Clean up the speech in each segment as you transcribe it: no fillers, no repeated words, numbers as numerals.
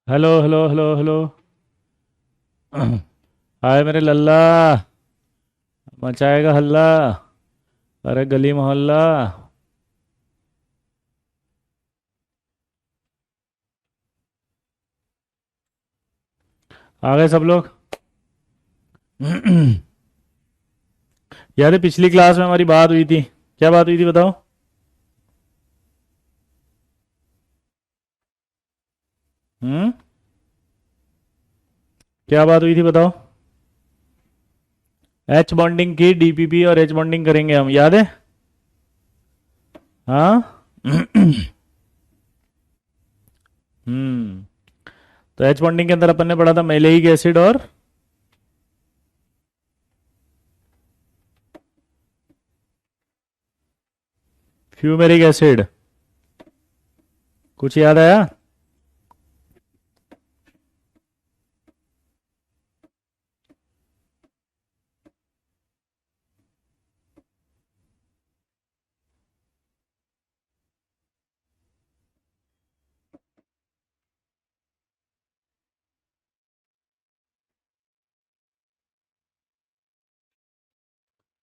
Hello hello hello hello. Hi मेरे लल्ला। मचाएगा हल्ला। अरे गली मोहल्ला। आ गए सब लोग। यार ये पिछली क्लास में हमारी बात हुई थी। क्या बात हुई थी बताओ। हम्म। क्या बात हुई थी बताओ। एच बॉन्डिंग की डीपीपी और एच बॉन्डिंग करेंगे हम, याद है? हाँ। हम्म। तो एच बॉन्डिंग के अंदर अपन ने पढ़ा था मेलेइक एसिड और फ्यूमेरिक एसिड। कुछ याद आया?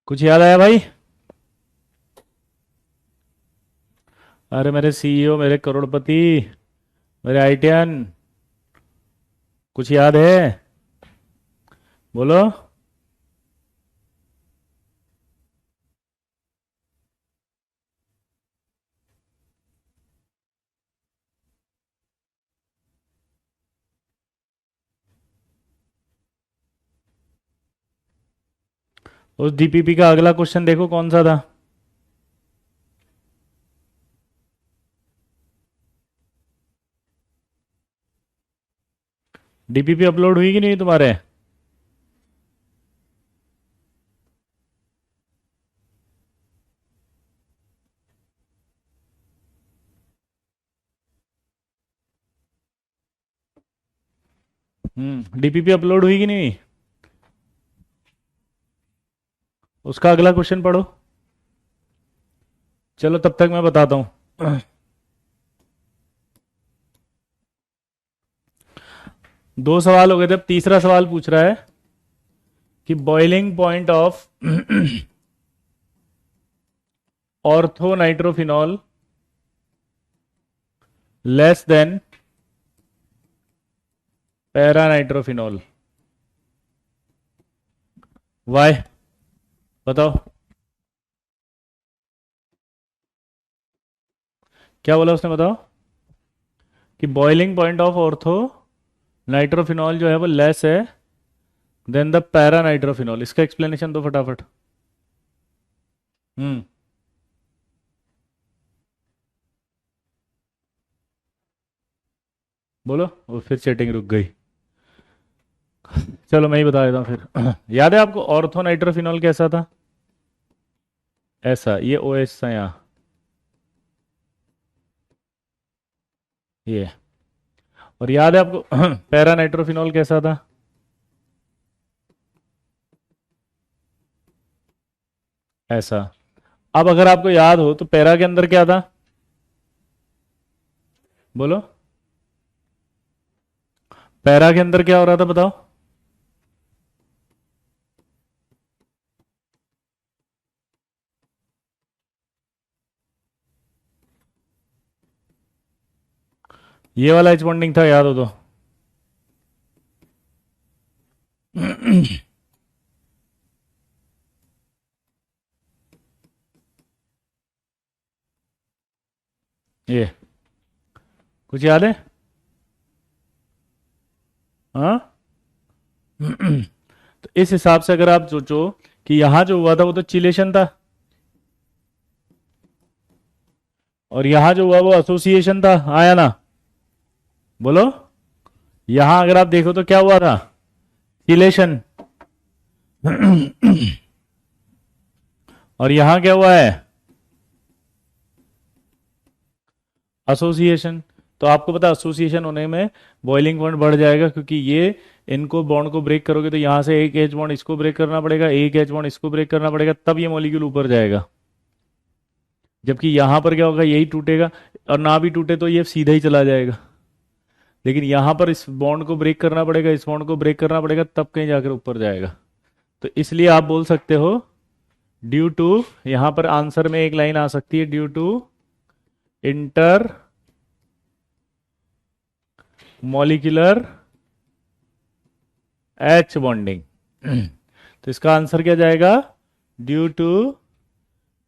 कुछ याद आया भाई? अरे मेरे सीईओ, मेरे करोड़पति, मेरे आईटीएन, कुछ याद है? बोलो। उस डीपीपी का अगला क्वेश्चन देखो कौन सा था। डीपीपी अपलोड हुई कि नहीं तुम्हारे? डीपीपी अपलोड हुई कि नहीं? उसका अगला क्वेश्चन पढ़ो। चलो तब तक मैं बताता हूँ। दो सवाल हो गए थे, अब तीसरा सवाल पूछ रहा है कि boiling point of ortho nitrophenol less than para nitrophenol. Why? बताओ। क्या बोला उसने, बताओ। कि boiling point of ortho nitrophenol जो है वो लेस है देन द पैरा नाइट्रोफिनॉल। इसका एक्सप्लेनेशन दो फटाफट। हम्म। बोलो। वो फिर चैटिंग रुक गई। चलो मैं ही बता देता हूँ फिर। याद है आपको ऑर्थो नाइट्रोफिनॉल कैसा था? ऐसा, ये ओ एच था यहाँ। ये। और याद है आपको पैरा नाइट्रोफिनॉल कैसा था? ऐसा। अब अगर आपको याद हो तो पैरा के अंदर क्या था? बोलो। पैरा के अंदर क्या हो रहा था बताओ। ये वाला एच बॉन्डिंग था, याद हो तो। ये। कुछ याद है? हाँ। तो इस हिसाब से अगर आप सोचो कि यहां जो हुआ था वो तो चिलेशन था, और यहां जो हुआ वो एसोसिएशन था, आया ना? बोलो। यहां अगर आप देखो तो क्या हुआ था? चिलेशन। और यहां क्या हुआ है? एसोसिएशन। तो आपको पता एसोसिएशन होने में बॉइलिंग पॉइंट बढ़ जाएगा, क्योंकि ये इनको बॉन्ड को ब्रेक करोगे तो यहां से एक एच बॉन्ड इसको ब्रेक करना पड़ेगा, एक एच बॉन्ड इसको ब्रेक करना पड़ेगा, तब ये मॉलिक्यूल ऊपर जाएगा। जबकि यहां पर क्या होगा, यही टूटेगा, और ना भी टूटे तो ये सीधा ही चला जाएगा। लेकिन यहां पर इस बॉन्ड को ब्रेक करना पड़ेगा, इस बॉन्ड को ब्रेक करना पड़ेगा, तब कहीं जाकर ऊपर जाएगा। तो इसलिए आप बोल सकते हो ड्यू टू, यहां पर आंसर में एक लाइन आ सकती है, due to inter molecular H bonding. तो इसका आंसर क्या जाएगा, due to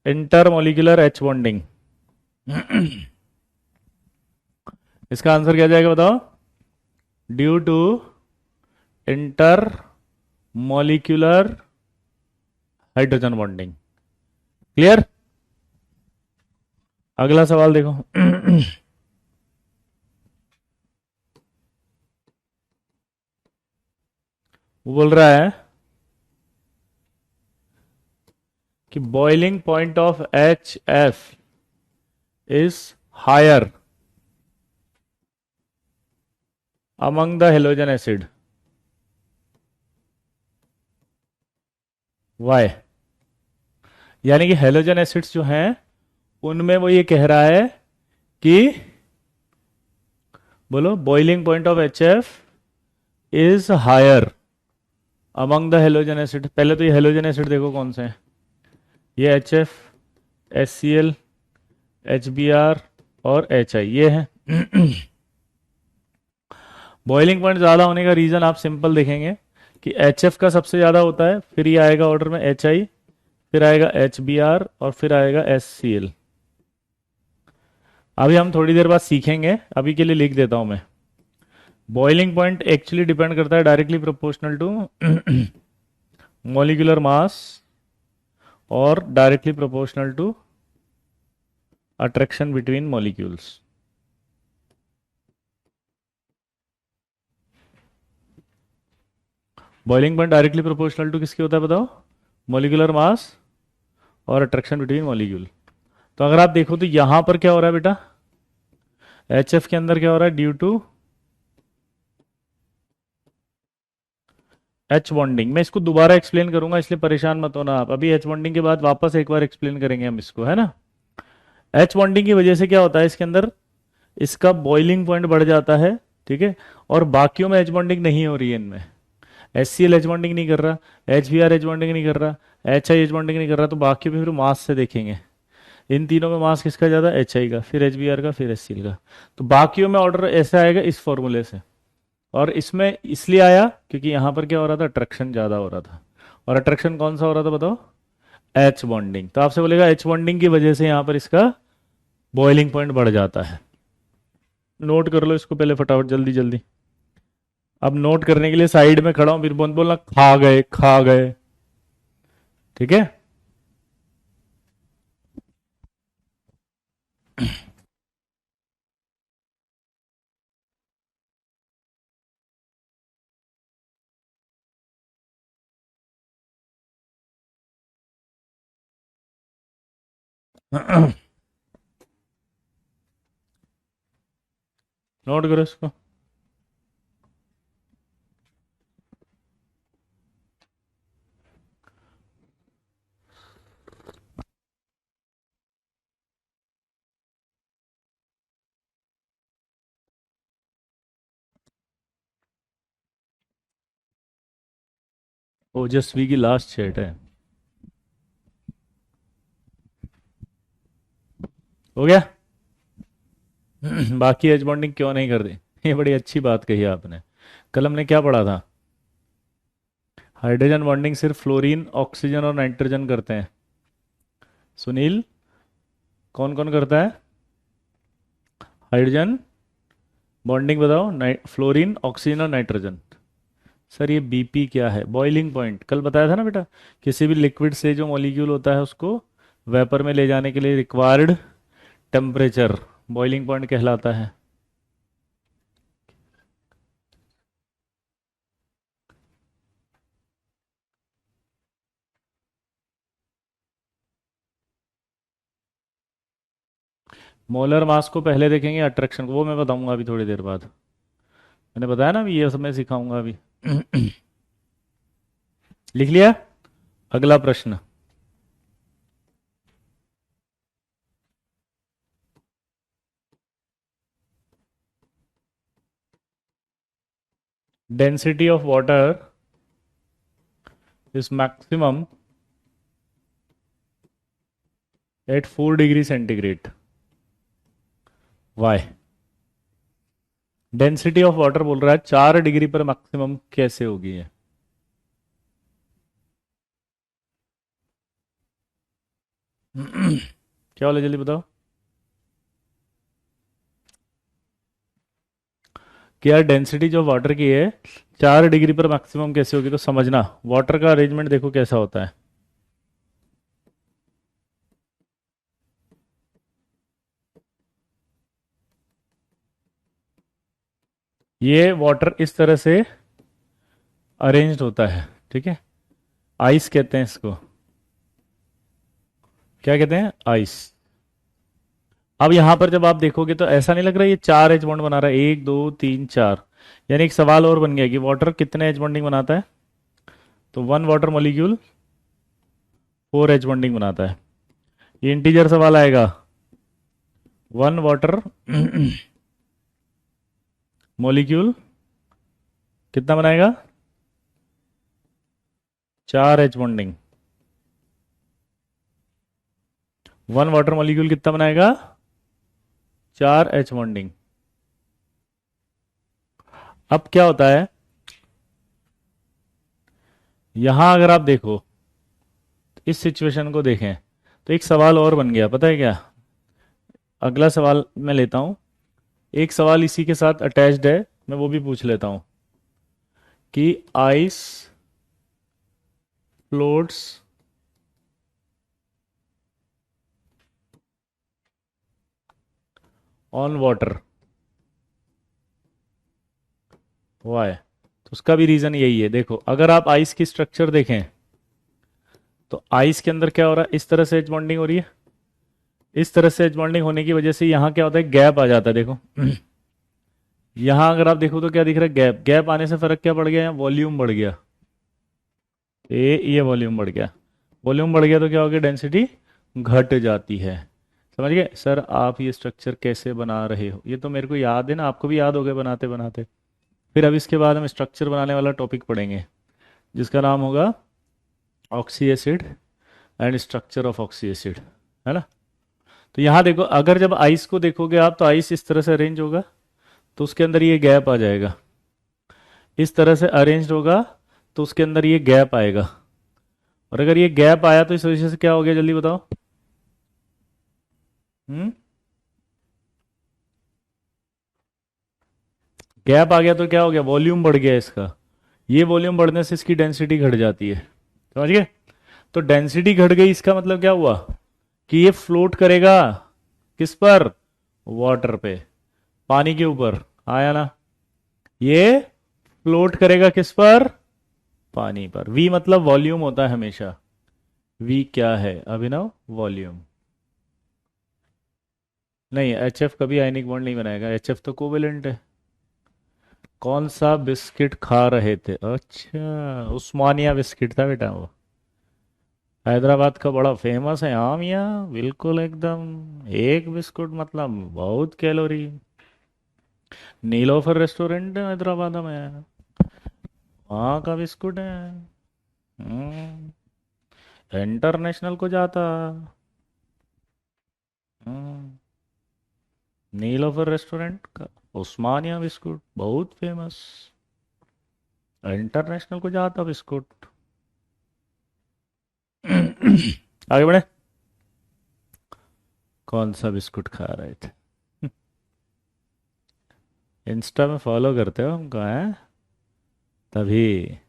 inter molecular H bonding. इसका आंसर क्या जाएगा बताओ, due to inter molecular hydrogen bonding. Clear. अगला सवाल देखो। वो बोल रहा है कि boiling point of H F is higher among the halogen acid, why. यानी कि हेलोजन एसिड्स जो हैं उनमें वो ये कह रहा है कि, बोलो, boiling point of H F is higher among the halogen acid. पहले तो ये हेलोजन एसिड देखो कौन से हैं, ये H F, H C L, H B R और एच आई, ये है। बॉइलिंग पॉइंट ज़्यादा होने का रीज़न आप सिंपल देखेंगे कि एच एफ का सबसे ज़्यादा होता है, फिर ये आएगा ऑर्डर में एच आई, फिर आएगा एच बी आर और फिर आएगा एच सी एल। अभी हम थोड़ी देर बाद सीखेंगे, अभी के लिए लिख देता हूं मैं। बॉइलिंग पॉइंट एक्चुअली डिपेंड करता है directly proportional to molecular mass और directly proportional to attraction between molecules. Boiling point directly proportional to किसके होता है बताओ, मॉलिक्यूलर मास और अट्रैक्शन बिटवीन मॉलिक्यूल। तो अगर आप देखो तो यहां पर क्या हो रहा है बेटा, एच एफ के अंदर क्या हो रहा है, ड्यू टू एच बॉन्डिंग। मैं इसको दोबारा एक्सप्लेन करूंगा इसलिए परेशान मत होना आप, अभी एच बॉन्डिंग के बाद वापस एक बार एक्सप्लेन करेंगे हम इसको, है ना। एच बॉन्डिंग की वजह से क्या होता है इसके अंदर, इसका बॉइलिंग पॉइंट बढ़ जाता है, ठीक है। और बाकियों में एच बॉन्डिंग नहीं हो रही है इनमें, H C L H bonding नहीं कर रहा, H B R H bonding नहीं कर रहा, एच आई एच बॉन्डिंग नहीं कर रहा, तो बाकी में फिर मास से देखेंगे, इन तीनों में मास किसका ज़्यादा, एच आई का, फिर एच बी आर का, फिर एच सी एल का। तो बाकियों में ऑर्डर ऐसा आएगा इस फॉर्मूले से, और इसमें इसलिए आया क्योंकि यहाँ पर क्या हो रहा था, अट्रैक्शन ज़्यादा हो रहा था। और अट्रैक्शन कौन सा हो रहा था बताओ, एच बॉन्डिंग। तो आपसे बोलेगा एच बॉन्डिंग की वजह से यहाँ पर इसका बॉइलिंग पॉइंट बढ़ जाता है। नोट कर लो इसको पहले फटाफट, जल्दी जल्दी। अब नोट करने के लिए साइड में खड़ा हूं, फिर बंद बोलना खा गए खा गए, ठीक है। नोट करो इसको। ओजस्वी की लास्ट चैट है, हो गया। बाकी एच बॉन्डिंग क्यों नहीं कर दी, ये बड़ी अच्छी बात कही आपने। कल हमने क्या पढ़ा था, हाइड्रोजन बॉन्डिंग सिर्फ फ्लोरीन ऑक्सीजन और नाइट्रोजन करते हैं। सुनील, कौन कौन करता है हाइड्रोजन बॉन्डिंग बताओ, फ्लोरीन ऑक्सीजन और नाइट्रोजन। सर ये बीपी क्या है, बॉइलिंग पॉइंट, कल बताया था ना बेटा, किसी भी लिक्विड से जो मॉलिक्यूल होता है उसको वेपर में ले जाने के लिए रिक्वायर्ड टेम्परेचर बॉइलिंग पॉइंट कहलाता है। मोलर मास को पहले देखेंगे, अट्रैक्शन को वो मैं बताऊंगा अभी थोड़ी देर बाद। मैंने बताया ना अभी, ये सब मैं सिखाऊंगा अभी। लिख लिया। अगला प्रश्न, density of water is maximum at 4 degree centigrade. Why? Density of water बोल रहा है 4 डिग्री पर मैक्सिमम कैसे होगी ये? क्या बोले, जल्दी बताओ। कि यार डेंसिटी जो वाटर की है 4 डिग्री पर मैक्सिमम कैसे होगी, तो समझना वाटर का अरेंजमेंट देखो कैसा होता है। ये वाटर इस तरह से अरेंज्ड होता है, ठीक है। आइस कहते हैं इसको। क्या कहते हैं? आइस। अब यहां पर जब आप देखोगे तो ऐसा नहीं लग रहा ये 4 एच बॉन्ड बना रहा है, 1 2 3 4। यानी एक सवाल और बन गया कि वाटर कितने एच बॉन्डिंग बनाता है। तो 1 वाटर मॉलिक्यूल 4 एच बॉन्डिंग बनाता है। ये इंटीजर सवाल आएगा। 1 वाटर मॉलिक्यूल कितना बनाएगा? 4 एच बॉन्डिंग। 1 वाटर मॉलिक्यूल कितना बनाएगा? 4 एच बॉन्डिंग। अब क्या होता है, यहां अगर आप देखो, इस सिचुएशन को देखें, तो एक सवाल और बन गया, पता है क्या? अगला सवाल मैं लेता हूं। एक सवाल इसी के साथ अटैच्ड है, मैं वो भी पूछ लेता हूं कि ice floats on water, why? तो उसका भी रीजन यही है। देखो अगर आप आइस की स्ट्रक्चर देखें तो आइस के अंदर क्या हो रहा है, इस तरह से एच बॉन्डिंग हो रही है। इस तरह से एच बॉन्डिंग होने की वजह से यहाँ क्या होता है, गैप आ जाता है। देखो यहाँ अगर आप देखो तो क्या दिख रहा है, गैप। गैप आने से फर्क क्या पड़ गया, वॉल्यूम बढ़ गया। ये वॉल्यूम बढ़ गया। वॉल्यूम बढ़ गया तो क्या हो गया, डेंसिटी घट जाती है। समझ गए सर आप ये स्ट्रक्चर कैसे बना रहे हो? ये तो मेरे को याद है ना, आपको भी याद हो गया बनाते बनाते। फिर अब इसके बाद हम स्ट्रक्चर बनाने वाला टॉपिक पढ़ेंगे जिसका नाम होगा oxy acid and structure of oxy acid, है ना। तो यहाँ देखो, अगर जब आइस को देखोगे आप तो आइस इस तरह से अरेंज होगा, तो उसके अंदर ये गैप आ जाएगा। इस तरह से अरेंज्ड होगा तो उसके अंदर ये गैप आएगा। और अगर ये गैप आया तो इस वजह से क्या हो गया, जल्दी बताओ। हम्म। गैप आ गया तो क्या हो गया, वॉल्यूम बढ़ गया इसका। ये वॉल्यूम बढ़ने से इसकी डेंसिटी घट जाती है। समझ गए? तो डेंसिटी घट गई, इसका मतलब क्या हुआ कि ये फ्लोट करेगा किस पर, वाटर पे, पानी के ऊपर। आया ना? ये फ्लोट करेगा किस पर, पानी पर। वी मतलब वॉल्यूम होता है हमेशा। वी क्या है अभिनव? वॉल्यूम। नहीं, एच एफ कभी आयनिक बॉन्ड नहीं बनाएगा, एच एफ तो कोवेलेंट है। कौन सा बिस्किट खा रहे थे? अच्छा, उस्मानिया बिस्किट था बेटा वो। हैदराबाद का बड़ा फेमस है, हाँ मियाँ, बिल्कुल एकदम। एक बिस्कुट मतलब बहुत कैलोरी। नीलोफर रेस्टोरेंट है हैदराबाद में, वहाँ का बिस्कुट है। हम्म। इंटरनेशनल को जाता। हम्म। नीलोफर रेस्टोरेंट का उस्मानिया बिस्कुट बहुत फेमस, इंटरनेशनल को जाता बिस्कुट। आगे बढ़े। कौन सा बिस्कुट खा रहे थे? इंस्टा में फॉलो करते हो हमको, हैं? तभी।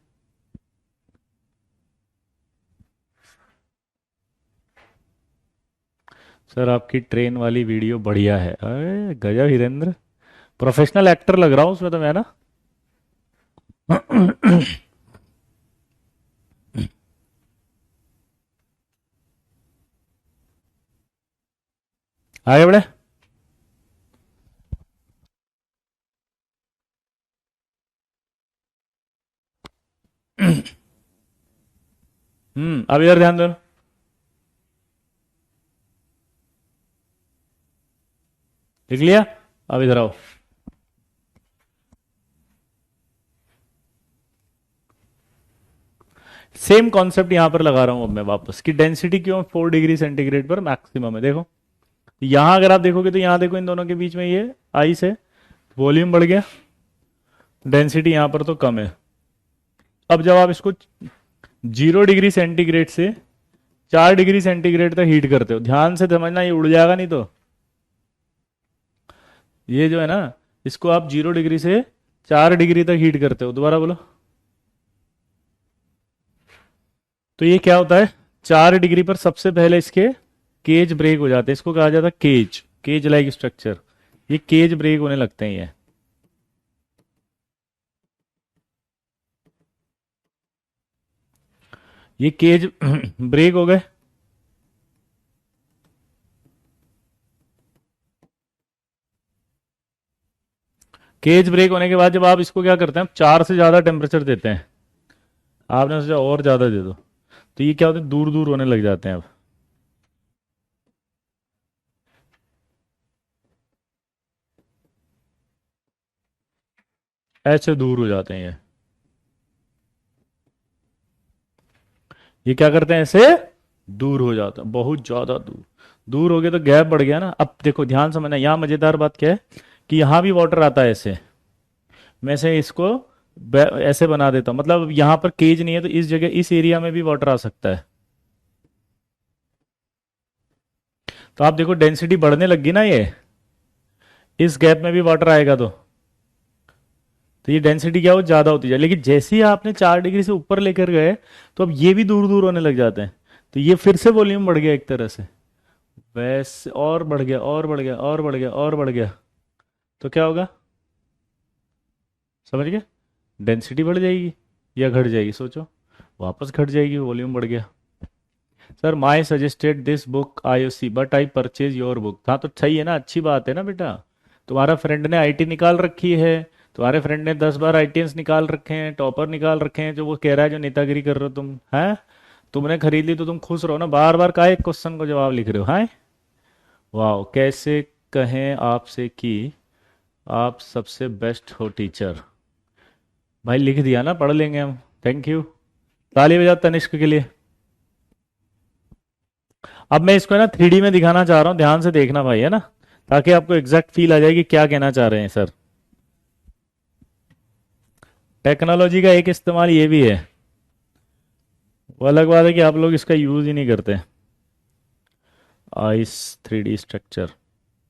सर आपकी ट्रेन वाली वीडियो बढ़िया है, अरे गजब हिरेंद्र, प्रोफेशनल एक्टर लग रहा हूँ उसमें तो मैं ना। आगे बढ़े। अब इधर ध्यान दो। लिख लिया? अब इधर आओ। सेम कॉन्सेप्ट यहां पर लगा रहा हूं अब मैं वापस कि डेंसिटी क्यों 4 डिग्री सेंटीग्रेड पर मैक्सिमम है। देखो यहां अगर आप देखोगे तो यहां देखो इन दोनों के बीच में ये आइस है, वॉल्यूम बढ़ गया, डेंसिटी यहां पर तो कम है। अब जब आप इसको 0 डिग्री सेंटीग्रेड से 4 डिग्री सेंटीग्रेड तक हीट करते हो, ध्यान से समझना ये उड़ जाएगा नहीं तो, ये जो है ना इसको आप 0 डिग्री से 4 डिग्री तक हीट करते हो, दोबारा बोलो, तो ये क्या होता है 4 डिग्री पर सबसे पहले इसके केज ब्रेक हो जाते हैं, इसको कहा जाता है केज, केज लाइक स्ट्रक्चर, ये केज ब्रेक होने लगते हैं ये केज ब्रेक हो गए। केज ब्रेक होने के बाद जब आप इसको क्या करते हैं, 4 से ज्यादा टेम्परेचर देते हैं, आपने सोचा और ज्यादा दे दो, तो ये क्या होता है दूर दूर होने लग जाते हैं, अब ऐसे दूर हो जाते हैं ये क्या करते हैं ऐसे दूर हो जाता है, बहुत ज्यादा दूर, दूर हो गए तो गैप बढ़ गया ना। अब देखो ध्यान समझना, यहाँ मजेदार बात क्या है कि यहाँ भी वाटर आता है ऐसे, मैं से इसको ऐसे बना देता हूँ, मतलब यहाँ पर केज नहीं है तो इस जगह इस एरिया में भी वाटर आ सकता है। तो आप देखो डेंसिटी बढ़ने लगी ना, ये इस गैप में भी वाटर आएगा तो ये डेंसिटी क्या हो ज्यादा होती जाए, लेकिन जैसे ही आपने 4 डिग्री से ऊपर लेकर गए तो अब ये भी दूर दूर होने लग जाते हैं, तो ये फिर से वॉल्यूम बढ़ गया एक तरह से, वैसे और बढ़ गया और बढ़ गया और बढ़ गया और बढ़ गया, तो क्या होगा समझ गए, डेंसिटी बढ़ जाएगी या घट जाएगी, सोचो, वापस घट जाएगी, वॉल्यूम बढ़ गया। Sir my suggested this book IOC but I purchase your book, हाँ तो सही है ना, अच्छी बात है ना बेटा, तुम्हारा फ्रेंड ने आईटी निकाल रखी है, तुम्हारे फ्रेंड ने 10 बार आईटीएंस निकाल रखे हैं, टॉपर निकाल रखे हैं, जो वो कह रहा है जो नेतागिरी कर रहे हो तुम हैं, तुमने खरीद ली तो तुम खुश रहो ना, बार बार का एक क्वेश्चन को जवाब लिख रहे हो हैं। वाह, कैसे कहें आपसे कि आप सबसे बेस्ट हो टीचर, भाई लिख दिया ना, पढ़ लेंगे हम, थैंक यू, ताली बजाओ तनिष्क के लिए। अब मैं इसको ना 3D में दिखाना चाह रहा हूँ, ध्यान से देखना भाई, है ना, ताकि आपको एग्जैक्ट फील आ जाए कि क्या कहना चाह रहे हैं सर। टेक्नोलॉजी का एक इस्तेमाल ये भी है, वो अलग बात है कि आप लोग इसका यूज ही नहीं करते। आइस 3D स्ट्रक्चर,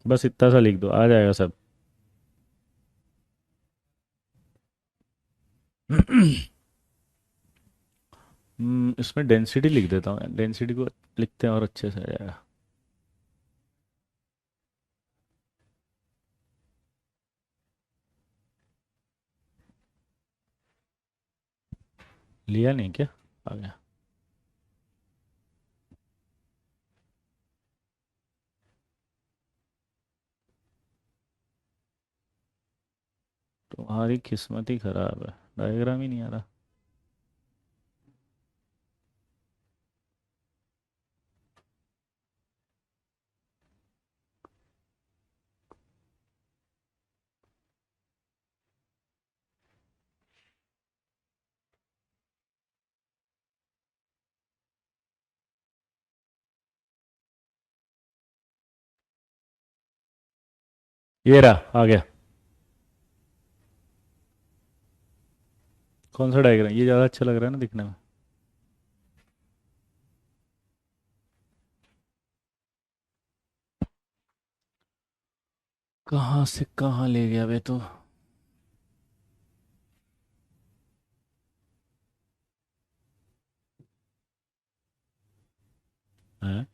बस इतना सा लिख दो आ जाएगा सब। इसमें डेंसिटी लिख देता हूँ, डेंसिटी को लिखते हैं और अच्छे से आ जाएगा। लिया नहीं क्या, आ गया। तुम्हारी किस्मत ही खराब है, डायग्राम ही नहीं आ रहा। ये रहा, आ गया। कौन सा डायग्राम, ये ज़्यादा अच्छा लग रहा है ना दिखने में। कहाँ से कहाँ ले गया बे तो, है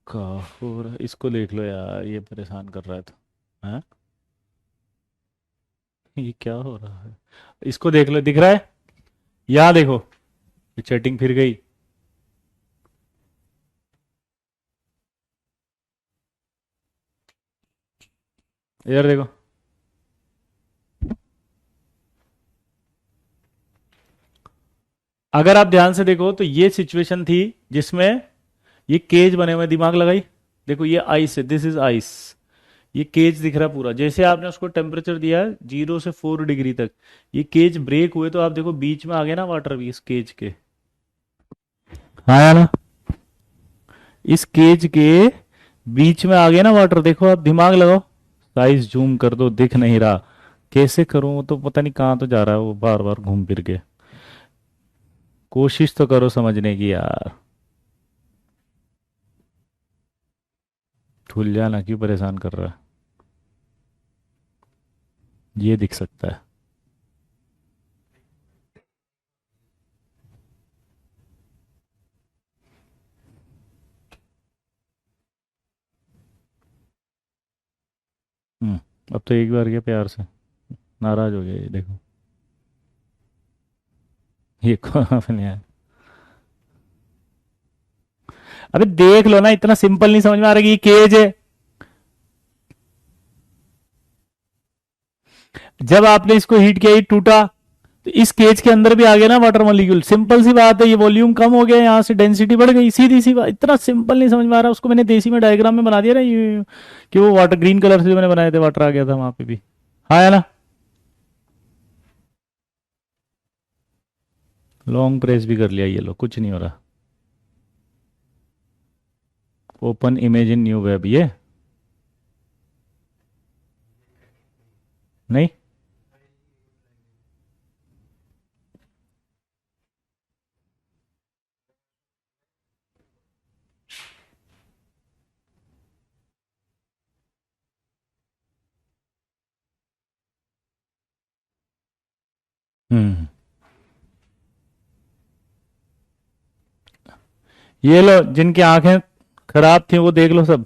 काफूर, इसको देख लो यार, ये परेशान कर रहा है तो, है ये क्या हो रहा है, इसको देख लो, दिख रहा है, यहाँ देखो, ये चैटिंग फिर गई, इधर देखो, अगर आप ध्यान से देखो तो ये सिचुएशन थी जिसमें ये केज बने हुए, दिमाग लगाई, देखो ये आइस है, दिस इज आइस, ये केज दिख रहा है पूरा, जैसे आपने उसको टेम्परेचर दिया 0 से 4 डिग्री तक, ये केज ब्रेक हुए तो आप देखो बीच में आ गया ना वाटर भी इस केज के। हाँ या ना, इस केज के बीच में आ गया ना वाटर, देखो आप दिमाग लगाओ, साइज जूम कर दो, दिख नहीं रहा, कैसे करूं, वो तो पता नहीं कहाँ तो जा रहा है वो बार बार घूम फिर के। कोशिश तो करो समझने की यार। भूल जाना, क्यों परेशान कर रहा है, ये दिख सकता है। अब तो एक बार के प्यार से नाराज हो गया, ये देखो, ये कौन अपने है। अबे देख लो ना, इतना सिंपल नहीं समझ में आ रहा कि ये केज है। जब आपने इसको हीट किया ये टूटा, तो इस केज के अंदर भी आ गया ना वाटर मॉलिक्यूल, सिंपल सी बात है, ये वॉल्यूम कम हो गया, यहाँ से डेंसिटी बढ़ गई, सीधी सी बात। इतना सिंपल नहीं समझ में आ रहा, उसको मैंने देसी में डायग्राम में बना दिया ना ये, कि वो वाटर ग्रीन कलर से मैंने बनाए थे, वाटर आ गया था वहां पे भी। हाँ या ना, लॉन्ग प्रेस भी कर लिया, ये लो कुछ नहीं हो रहा। Open image in new web, ये नहीं। हम्म, ये लो, जिनकी आंखें खराब थी वो देख लो सब।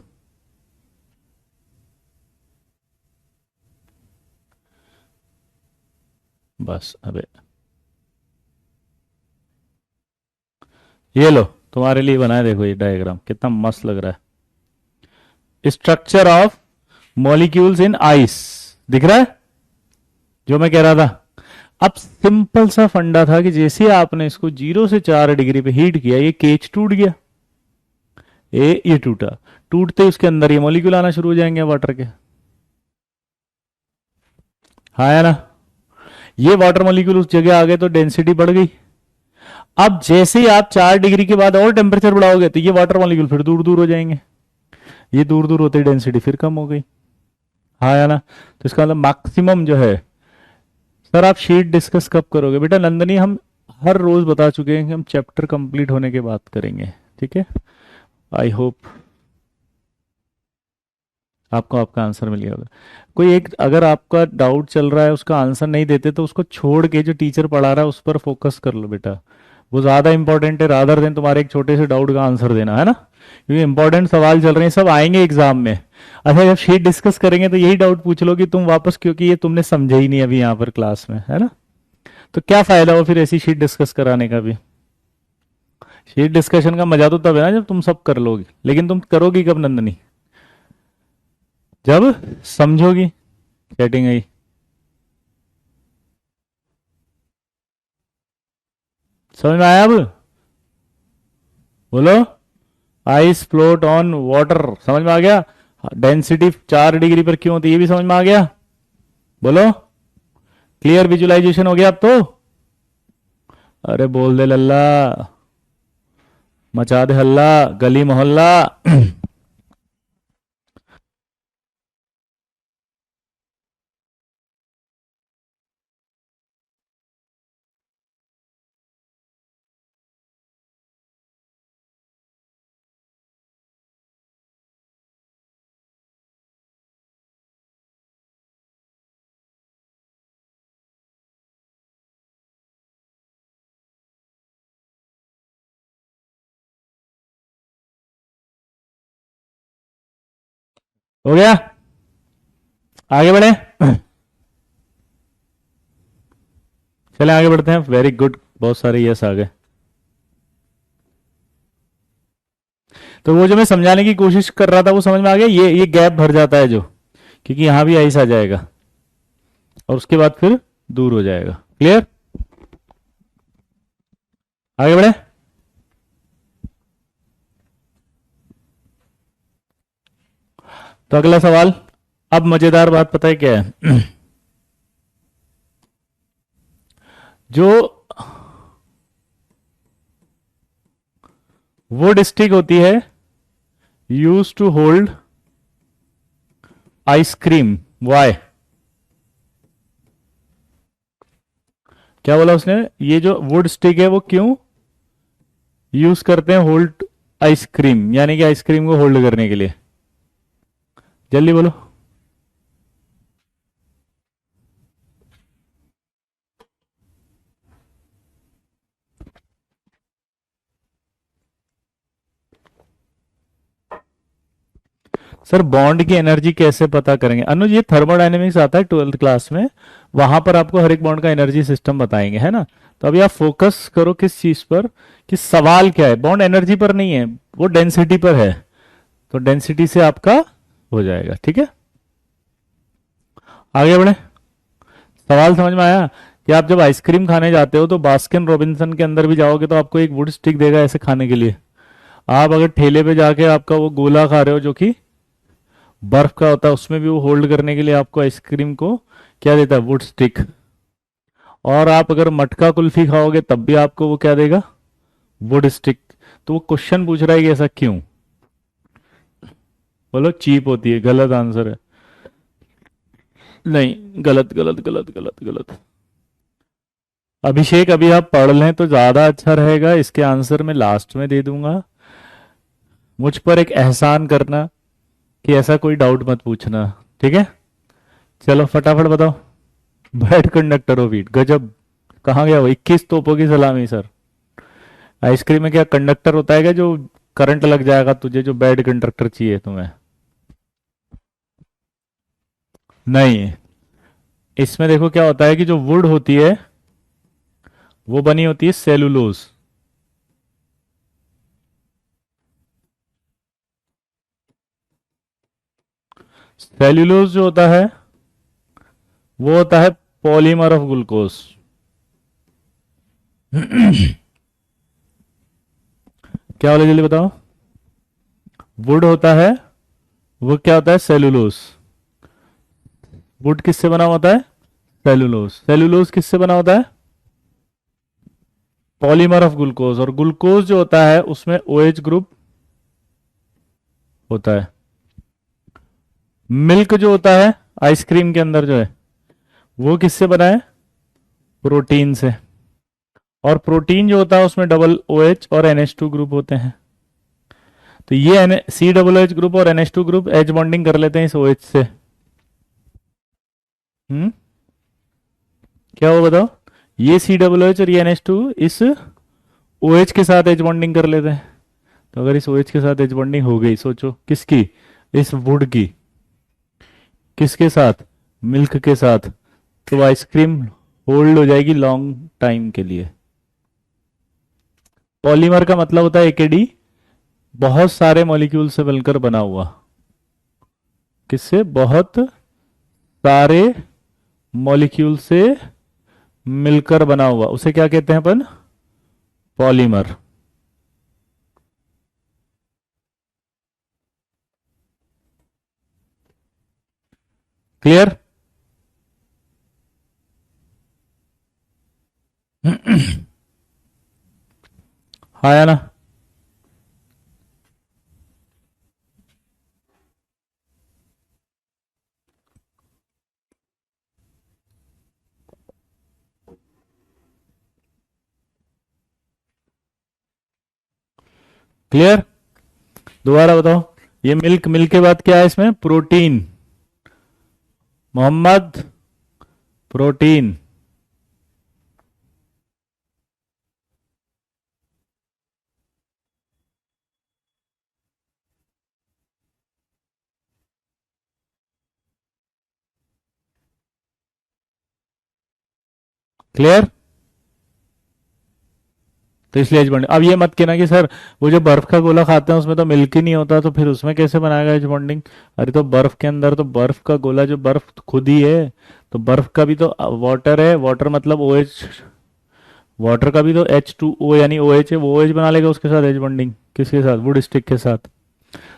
बस अबे, ये लो, तुम्हारे लिए बनाया, देखो ये डायग्राम कितना मस्त लग रहा है। Structure of molecules in ice, दिख रहा है जो मैं कह रहा था। अब सिंपल सा फंडा था कि जैसे आपने इसको 0 से 4 डिग्री पे हीट किया, ये केज टूट गया, ये टूटा, टूटते ही उसके अंदर ये मॉलिक्यूल आना शुरू हो जाएंगे वाटर के। हाँ या ना, ये वाटर मॉलिक्यूल उस जगह आ गए तो डेंसिटी बढ़ गई। अब जैसे ही आप 4 डिग्री के बाद और टेम्परेचर बढ़ाओगे तो ये वाटर मॉलिक्यूल फिर दूर दूर हो जाएंगे, ये दूर दूर होते ही डेंसिटी फिर कम हो गई। हाँ या ना, तो इसका मतलब मैक्सिमम जो है। सर आप शीट डिस्कस कब करोगे बेटा? नंदनी, हम हर रोज बता चुके हैं कि हम चैप्टर कंप्लीट होने के बाद करेंगे, ठीक है। आई होप आपको आपका आंसर मिल गया होगा। कोई एक अगर आपका डाउट चल रहा है उसका आंसर नहीं देते तो उसको छोड़ के जो टीचर पढ़ा रहा है उस पर फोकस कर लो बेटा, वो ज्यादा इंपॉर्टेंट है रादर देन तुम्हारे एक छोटे से डाउट का आंसर देना, है ना, क्योंकि इंपॉर्टेंट सवाल चल रहे हैं, सब आएंगे एग्जाम में। अच्छा जब शीट डिस्कस करेंगे तो यही डाउट पूछ लो कि तुम वापस, क्योंकि ये तुमने समझे ही नहीं अभी यहाँ पर क्लास में, है ना, तो क्या फायदा हो फिर ऐसी शीट डिस्कस कराने का भी। शीट डिस्कशन का मजा तो तब है ना जब तुम सब कर लोगे, लेकिन तुम करोगी कब नंदनी? जब समझोगी। सेटिंग आई, समझ में आया अब? बोलो, आइस फ्लोट ऑन वाटर, समझ में आ गया? डेंसिटी 4 डिग्री पर क्यों होती है ये भी समझ में आ गया? बोलो, क्लियर विजुअलाइजेशन हो गया अब तो? अरे बोल दे लल्ला, मचा दे हल्ला, गली मोहल्ला। हो गया, आगे बढ़े। चले आगे बढ़ते हैं, वेरी गुड, बहुत सारे यस आ गए। तो वो जो मैं समझाने की कोशिश कर रहा था वो समझ में आ गया, ये गैप भर जाता है जो, क्योंकि यहां भी आइस आ जाएगा और उसके बाद फिर दूर हो जाएगा। क्लियर, आगे बढ़े। तो अगला सवाल, अब मजेदार बात पता है क्या है? जो वुड स्टिक होती है use to hold ice cream, why? क्या बोला उसने? ये जो वुड स्टिक है वो क्यों यूज करते हैं होल्ड आइसक्रीम, यानी कि आइसक्रीम को होल्ड करने के लिए? जल्दी बोलो। सर बॉन्ड की एनर्जी कैसे पता करेंगे अनुज? ये थर्मोडायनेमिक्स आता है 12th क्लास में, वहां पर आपको हर एक बॉन्ड का एनर्जी सिस्टम बताएंगे, है ना? तो अभी आप फोकस करो किस चीज पर, कि सवाल क्या है। बॉन्ड एनर्जी पर नहीं है, वो डेंसिटी पर है, तो डेंसिटी से आपका हो जाएगा, ठीक है? आगे बढ़े। सवाल समझ में आया? कि आप जब आइसक्रीम खाने जाते हो तो बास्किन रॉबिन्सन के अंदर भी जाओगे तो आपको एक वुड स्टिक देगा ऐसे खाने के लिए। आप अगर ठेले पे जाके आपका वो गोला खा रहे हो जो कि बर्फ का होता है, उसमें भी वो होल्ड करने के लिए आपको आइसक्रीम को क्या देता है? Would stick. और आप अगर मटका कुल्फी खाओगे तब भी आपको वो क्या देगा? Would stick. तो वो क्वेश्चन पूछ रहा है कि ऐसा क्यों? बोलो चीप होती है, गलत आंसर है। नहीं, गलत गलत गलत गलत गलत। अभिषेक अभी आप पढ़ लें तो ज्यादा अच्छा रहेगा, इसके आंसर मैं लास्ट में दे दूंगा। मुझ पर एक एहसान करना कि ऐसा कोई डाउट मत पूछना, ठीक है? चलो फटाफट बताओ। बैड कंडक्टर ऑफ हीट, गजब। कहाँ गया वो 21 तोपों की सलामी सर? आइसक्रीम में क्या कंडक्टर होता है क्या जो करंट लग जाएगा तुझे, जो बैड कंडक्टर चाहिए तुम्हें? नहीं, इसमें देखो क्या होता है कि जो वुड होती है वो बनी होती है सेलुलोज। सेल्यूलोज जो होता है वो होता है पॉलीमर ऑफ ग्लूकोज। क्या बोले जल्दी बताओ? वुड होता है, वो क्या होता है? सेलुलोज। वुड किससे बना होता है? सेलुलोज। सेलुलोज किससे बना होता है? Polymer of glucose. और ग्लूकोज जो होता है उसमें OH ग्रुप होता है। मिल्क जो होता है आइसक्रीम के अंदर जो है वो किससे बना है? प्रोटीन से। और प्रोटीन जो होता है उसमें डबल OH और NH2 ग्रुप होते हैं। तो ये COOH ग्रुप और NH2 ग्रुप एच बॉन्डिंग कर लेते हैं इस OH से। हम्म, क्या हो बताओ? ये COOH और ये NH2 इस OH के साथ एच बॉन्डिंग कर लेते हैं। तो अगर इस OH के साथ एच बॉन्डिंग हो गई, सोचो किसकी? इस वुड की। किसके साथ? मिल्क के साथ। तो आइसक्रीम होल्ड हो जाएगी लॉन्ग टाइम के लिए। पॉलीमर का मतलब होता है AKD, बहुत सारे मॉलिक्यूल से मिलकर बना हुआ। किससे? बहुत सारे मॉलिक्यूल से मिलकर बना हुआ, उसे क्या कहते हैं अपन? पॉलीमर। क्लियर? आया ना? क्लियर? दोबारा बताओ। ये मिल्क, मिल्क के बाद क्या है इसमें? प्रोटीन। मोहम्मद, प्रोटीन। क्लियर? तो इसलिए एज बॉन्डिंग। अब ये मत कहना कि सर वो जो बर्फ का गोला खाते हैं उसमें तो मिल्क ही नहीं होता, तो फिर उसमें कैसे बनाएगा एज बॉन्डिंग? अरे तो बर्फ के अंदर तो बर्फ का गोला, जो बर्फ खुद ही है, तो बर्फ का भी तो वाटर है। वाटर मतलब OH। वाटर का भी तो H2O यानी OH है, वो OH बना लेगा उसके साथ एज बॉन्डिंग। किसके साथ? वुड स्टिक के साथ।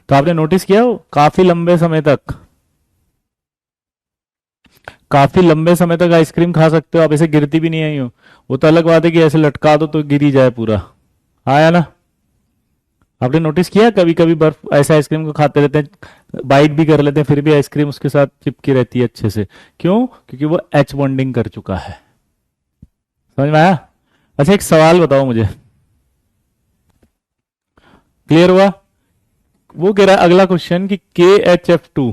तो आपने नोटिस किया हो काफी लंबे समय तक काफी लंबे समय तक आइसक्रीम खा सकते हो आप, ऐसे गिरती भी नहीं है यूं। वो तो अलग बात है कि ऐसे लटका दो तो गिरी जाए पूरा। आया ना? आपने नोटिस किया कभी कभी बर्फ ऐसे आइसक्रीम को खाते रहते हैं, बाइट भी कर लेते हैं, फिर भी आइसक्रीम उसके साथ चिपकी रहती है अच्छे से। क्यों? क्योंकि वो एच बॉन्डिंग कर चुका है। समझ में आया? अच्छा एक सवाल बताओ मुझे, क्लियर हुआ? वो कह रहा है अगला क्वेश्चन कि KHF2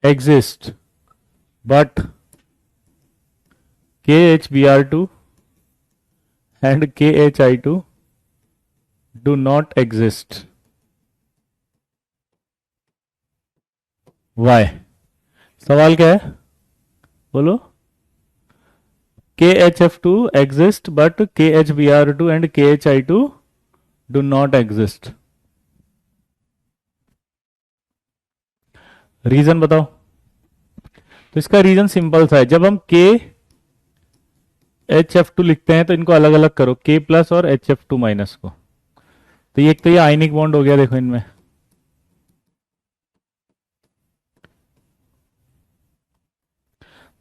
exist but KHBr2 and KHI2 do not exist. Why? सवाल क्या है? बोलो। KHF2 exist but KHBr2 and KHI2 do not exist. Reason बताओ। तो इसका रीजन सिंपल सा है, जब हम KHF2 लिखते हैं तो इनको अलग अलग करो, K प्लस और HF2 माइनस को। तो ये एक तो ये आयनिक बॉन्ड हो गया देखो इनमें।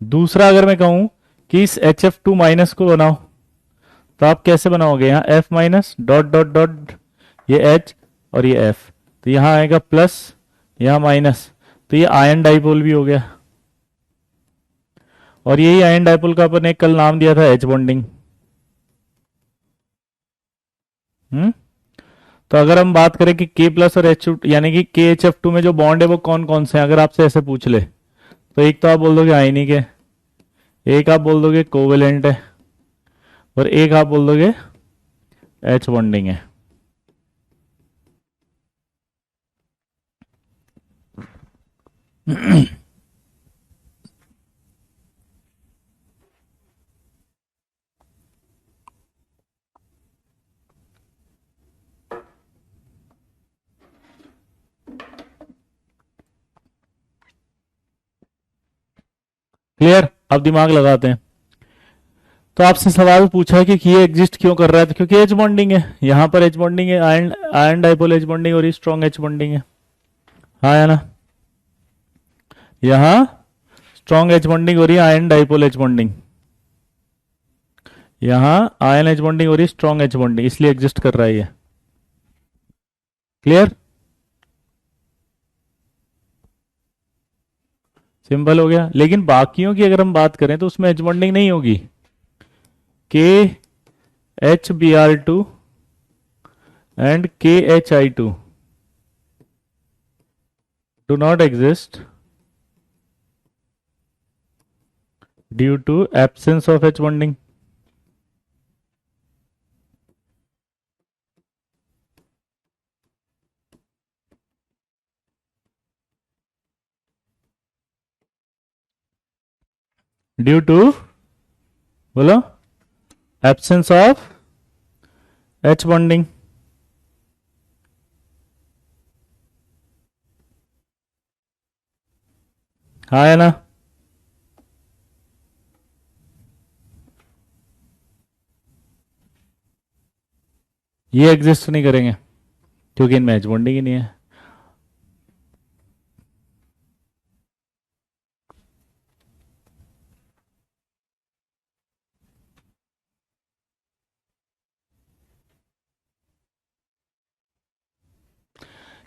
दूसरा अगर मैं कहूं कि इस HF2 माइनस को बनाओ, तो आप कैसे बनाओगे? यहाँ F minus dot dot dot, ये H और ये F, तो यहाँ आएगा प्लस, यहाँ माइनस, तो ये आयन डाइपोल भी हो गया। और यही आयन डाइपोल का अपन ने कल नाम दिया था H बॉन्डिंग। तो अगर हम बात करें कि K प्लस और H यानी कि KHF2 में जो बॉन्ड है वो कौन कौन से हैं, अगर आपसे ऐसे पूछ ले, तो एक तो आप बोल दोगे आयनिक है, एक आप बोल दोगे कोवेलेंट है, और एक आप बोल दोगे H बॉन्डिंग है। क्लियर? अब दिमाग लगाते हैं। तो आपसे सवाल पूछा है कि ये एग्जिस्ट क्यों कर रहा है, तो क्योंकि एच बॉन्डिंग है, यहां पर एच बॉन्डिंग है, ion ion dipole H bonding और स्ट्रॉन्ग एच बॉन्डिंग है। हाँ है ना? यहां स्ट्रॉन्ग एच बॉन्डिंग हो रही है, आयन डाइपोल एच बॉन्डिंग, यहां आयन एच बॉन्डिंग हो रही है, स्ट्रॉन्ग एच बॉन्डिंग, इसलिए एग्जिस्ट कर रहा है ये। क्लियर? सिंपल हो गया। लेकिन बाकियों की अगर हम बात करें तो उसमें एच बॉन्डिंग नहीं होगी। KHBr2 and KHI2 do not exist due to absence of H bonding. Due to, बोलो, एब्सेंस ऑफ एच बॉन्डिंग। हाँ है ना? ये एग्जिस्ट नहीं करेंगे क्योंकि इनमें एच बॉन्डिंग ही नहीं है।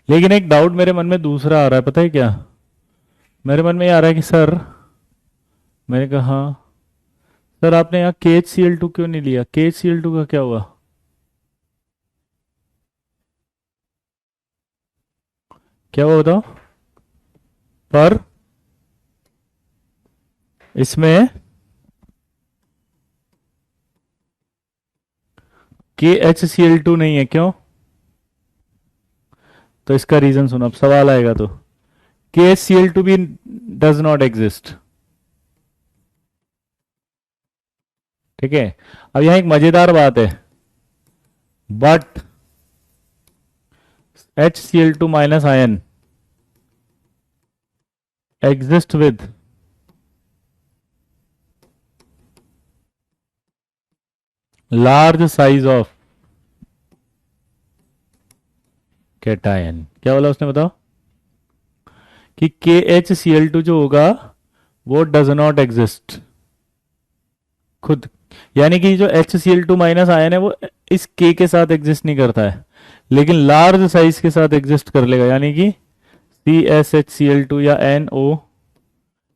लेकिन एक डाउट मेरे मन में दूसरा आ रहा है, पता है क्या? मेरे मन में ये आ रहा है कि सर, मैंने कहा हाँ सर, आपने यहाँ KHCl2 क्यों नहीं लिया? KHCl2 का क्या हुआ? क्या हुआ बताओ? पर इसमें KHCl2 नहीं है, क्यों? तो इसका रीजन सुनो, अब सवाल आएगा तो। KHCl2 भी डज नॉट एग्जिस्ट। ठीक है? अब यहां एक मजेदार बात है, but HCl2 minus ion exist with large size of cation. क्या बोला उसने बताओ? कि KHCl2 जो होगा वो डज नॉट एग्जिस्ट खुद, यानी कि जो HCl2 माइनस आयन है वो इस K के साथ एग्जिस्ट नहीं करता है, लेकिन लार्ज साइज के साथ एग्जिस्ट कर लेगा, यानी कि CSHCl2 या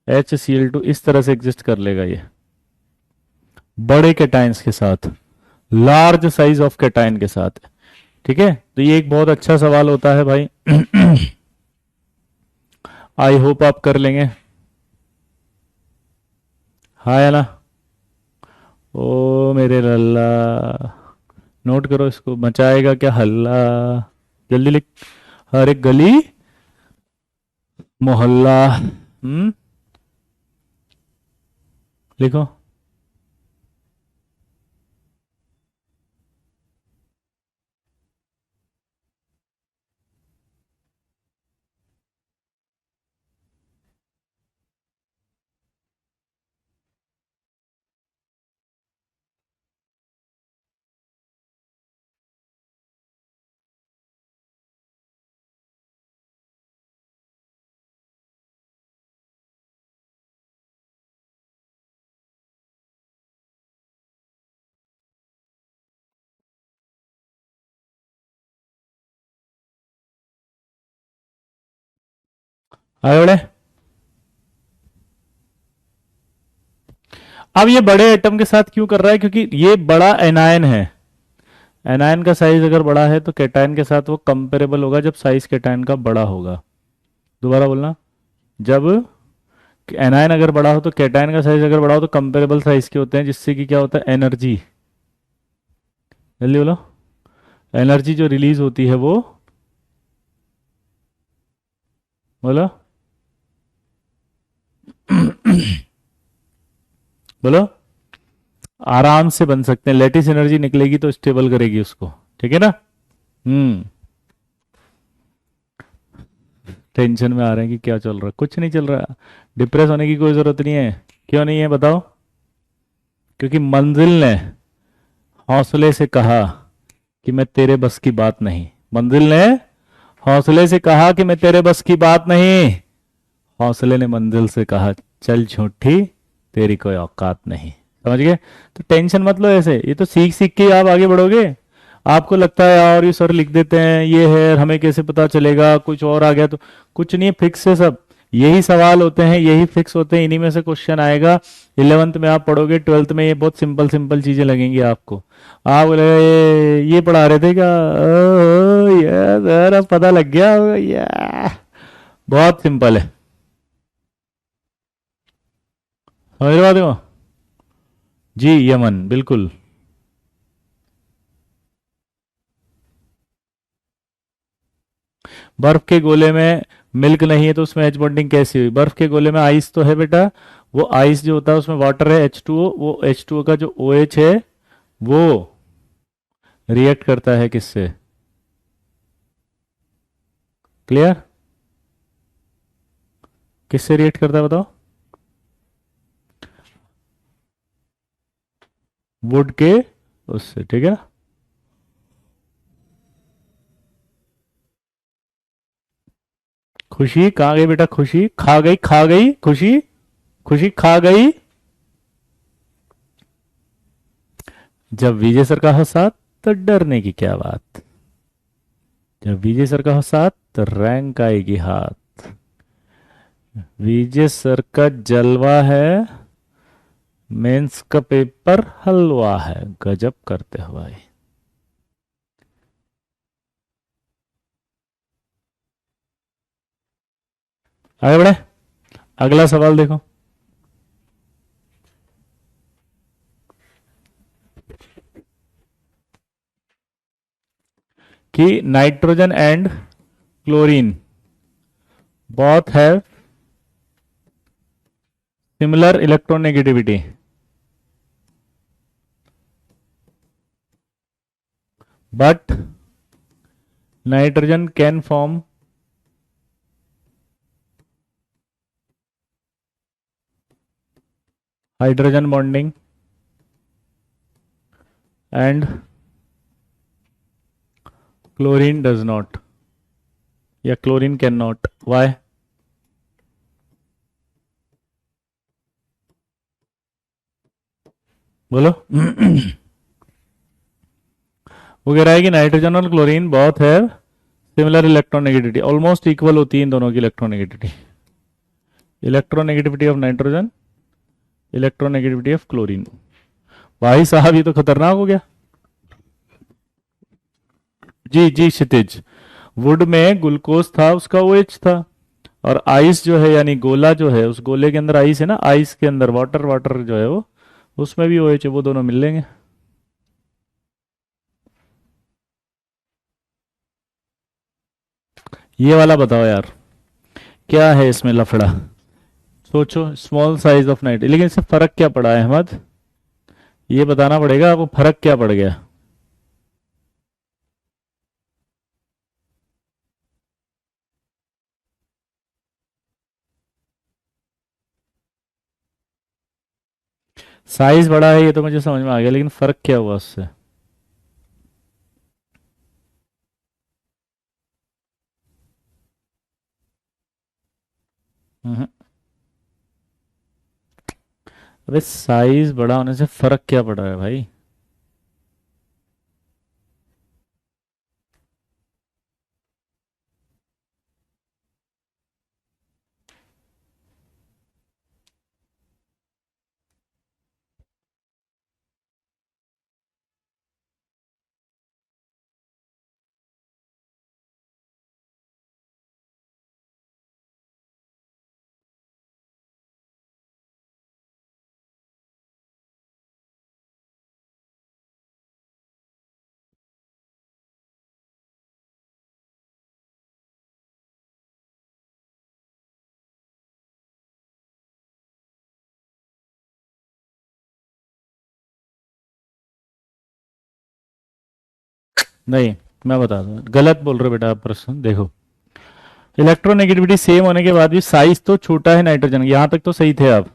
NOHCl2 इस तरह से एग्जिस्ट कर लेगा ये बड़े कैटाइंस के साथ, लार्ज साइज ऑफ कैटाइन के साथ। ठीक है, तो ये एक बहुत अच्छा सवाल होता है भाई। आई होप आप कर लेंगे। हाँ या ना? ओ मेरे लल्ला, नोट करो इसको, मचाएगा क्या हल्ला, जल्दी लिख। हर एक गली मोहल्ला, लिखो। आए बड़े। अब ये बड़े एटम के साथ क्यों कर रहा है, क्योंकि ये बड़ा एनायन है। एनायन का साइज अगर बड़ा है तो कैटायन के साथ वो कंपेरेबल होगा जब साइज कैटायन का बड़ा होगा। दोबारा बोलना, जब एनायन अगर बड़ा हो तो कैटायन का साइज अगर बड़ा हो तो कंपेरेबल साइज के होते हैं, जिससे कि क्या होता है, एनर्जी, जल्दी बोलो, एनर्जी जो रिलीज होती है वो, बोलो बोलो, आराम से बन सकते हैं। लेटिस एनर्जी निकलेगी तो स्टेबल करेगी उसको, ठीक है ना। हम्म। टेंशन में आ रहे हैं कि क्या चल रहा है, कुछ नहीं चल रहा, डिप्रेस होने की कोई जरूरत नहीं है। क्यों नहीं है बताओ? क्योंकि मंजिल ने हौसले से कहा कि मैं तेरे बस की बात नहीं, मंजिल ने हौसले से कहा कि मैं तेरे बस की बात नहीं, हौसले ने मंजिल से कहा चल झूठी तेरी कोई औकात नहीं। समझ गए? तो टेंशन मत लो ऐसे, ये तो सीख सीख के ही आप आगे बढ़ोगे। आपको लगता है यार ये सर लिख देते हैं ये है, हमें कैसे पता चलेगा कुछ और आ गया तो, कुछ नहीं, फिक्स है सब। यही सवाल होते हैं, यही फिक्स होते हैं, इन्हीं में से क्वेश्चन आएगा। 11th में आप पढ़ोगे, 12th में ये बहुत सिंपल सिंपल चीजें लगेंगी आपको। आप बोले ये पढ़ा रहे थे क्या, ये सर अब पता लग गया, ये बहुत सिंपल है। समझ रहे हो? जी यमन बिल्कुल। बर्फ के गोले में मिल्क नहीं है तो उसमें एच बॉन्डिंग कैसी हुई? बर्फ के गोले में आइस तो है बेटा, वो आइस जो होता है उसमें वाटर है H2O, वो H2O का जो OH है वो रिएक्ट करता है किससे? क्लियर? किससे रिएक्ट करता है बताओ? वुड के उससे, ठीक है ना। खुशी कहाँ गई बेटा? खुशी खा गई, खा गई खुशी, खुशी खा गई। जब विजय सर का हो साथ तो डरने की क्या बात, जब विजय सर का हो साथ तो रैंक आएगी हाथ। विजय सर का जलवा है, मेंस का पेपर हलवा है, गजब करते हो भाई। आगे बढ़े, अगला सवाल देखो। कि nitrogen and chlorine both have similar electronegativity, but nitrogen can form hydrogen bonding and chlorine does not, या chlorine cannot. Why? बोलो। वो कह रहा है कि नाइट्रोजन और क्लोरीन बहुत है सिमिलर इलेक्ट्रोनेगेटिविटी, ऑलमोस्ट इक्वल होती है इन दोनों की electronegativity. Electronegativity of nitrogen, electronegativity of chlorine. भाई साहब ये तो खतरनाक हो गया। जी जी क्षितिज, वुड में ग्लूकोज था, उसका OH था, और आइस जो है यानी गोला जो है, उस गोले के अंदर आइस है ना, आइस के अंदर वाटर, वाटर जो है वो, उसमें भी OH है, वो दोनों मिल लेंगे। ये वाला बताओ यार, क्या है इसमें लफड़ा। सोचो, स्मॉल साइज ऑफ नाइट, लेकिन इससे फर्क क्या पड़ा है अहमद, ये बताना पड़ेगा आपको, फर्क क्या पड़ गया। साइज बड़ा है ये तो मुझे समझ में आ गया, लेकिन फर्क क्या हुआ उससे। हम्म, अबे साइज बड़ा होने से फर्क क्या पड़ रहा है भाई। नहीं, मैं बता दूं, गलत बोल रहे हो बेटा आप प्रश्न, देखो। इलेक्ट्रोनेगेटिविटी सेम होने के बाद भी साइज तो छोटा है नाइट्रोजन, यहां तक तो सही थे आप,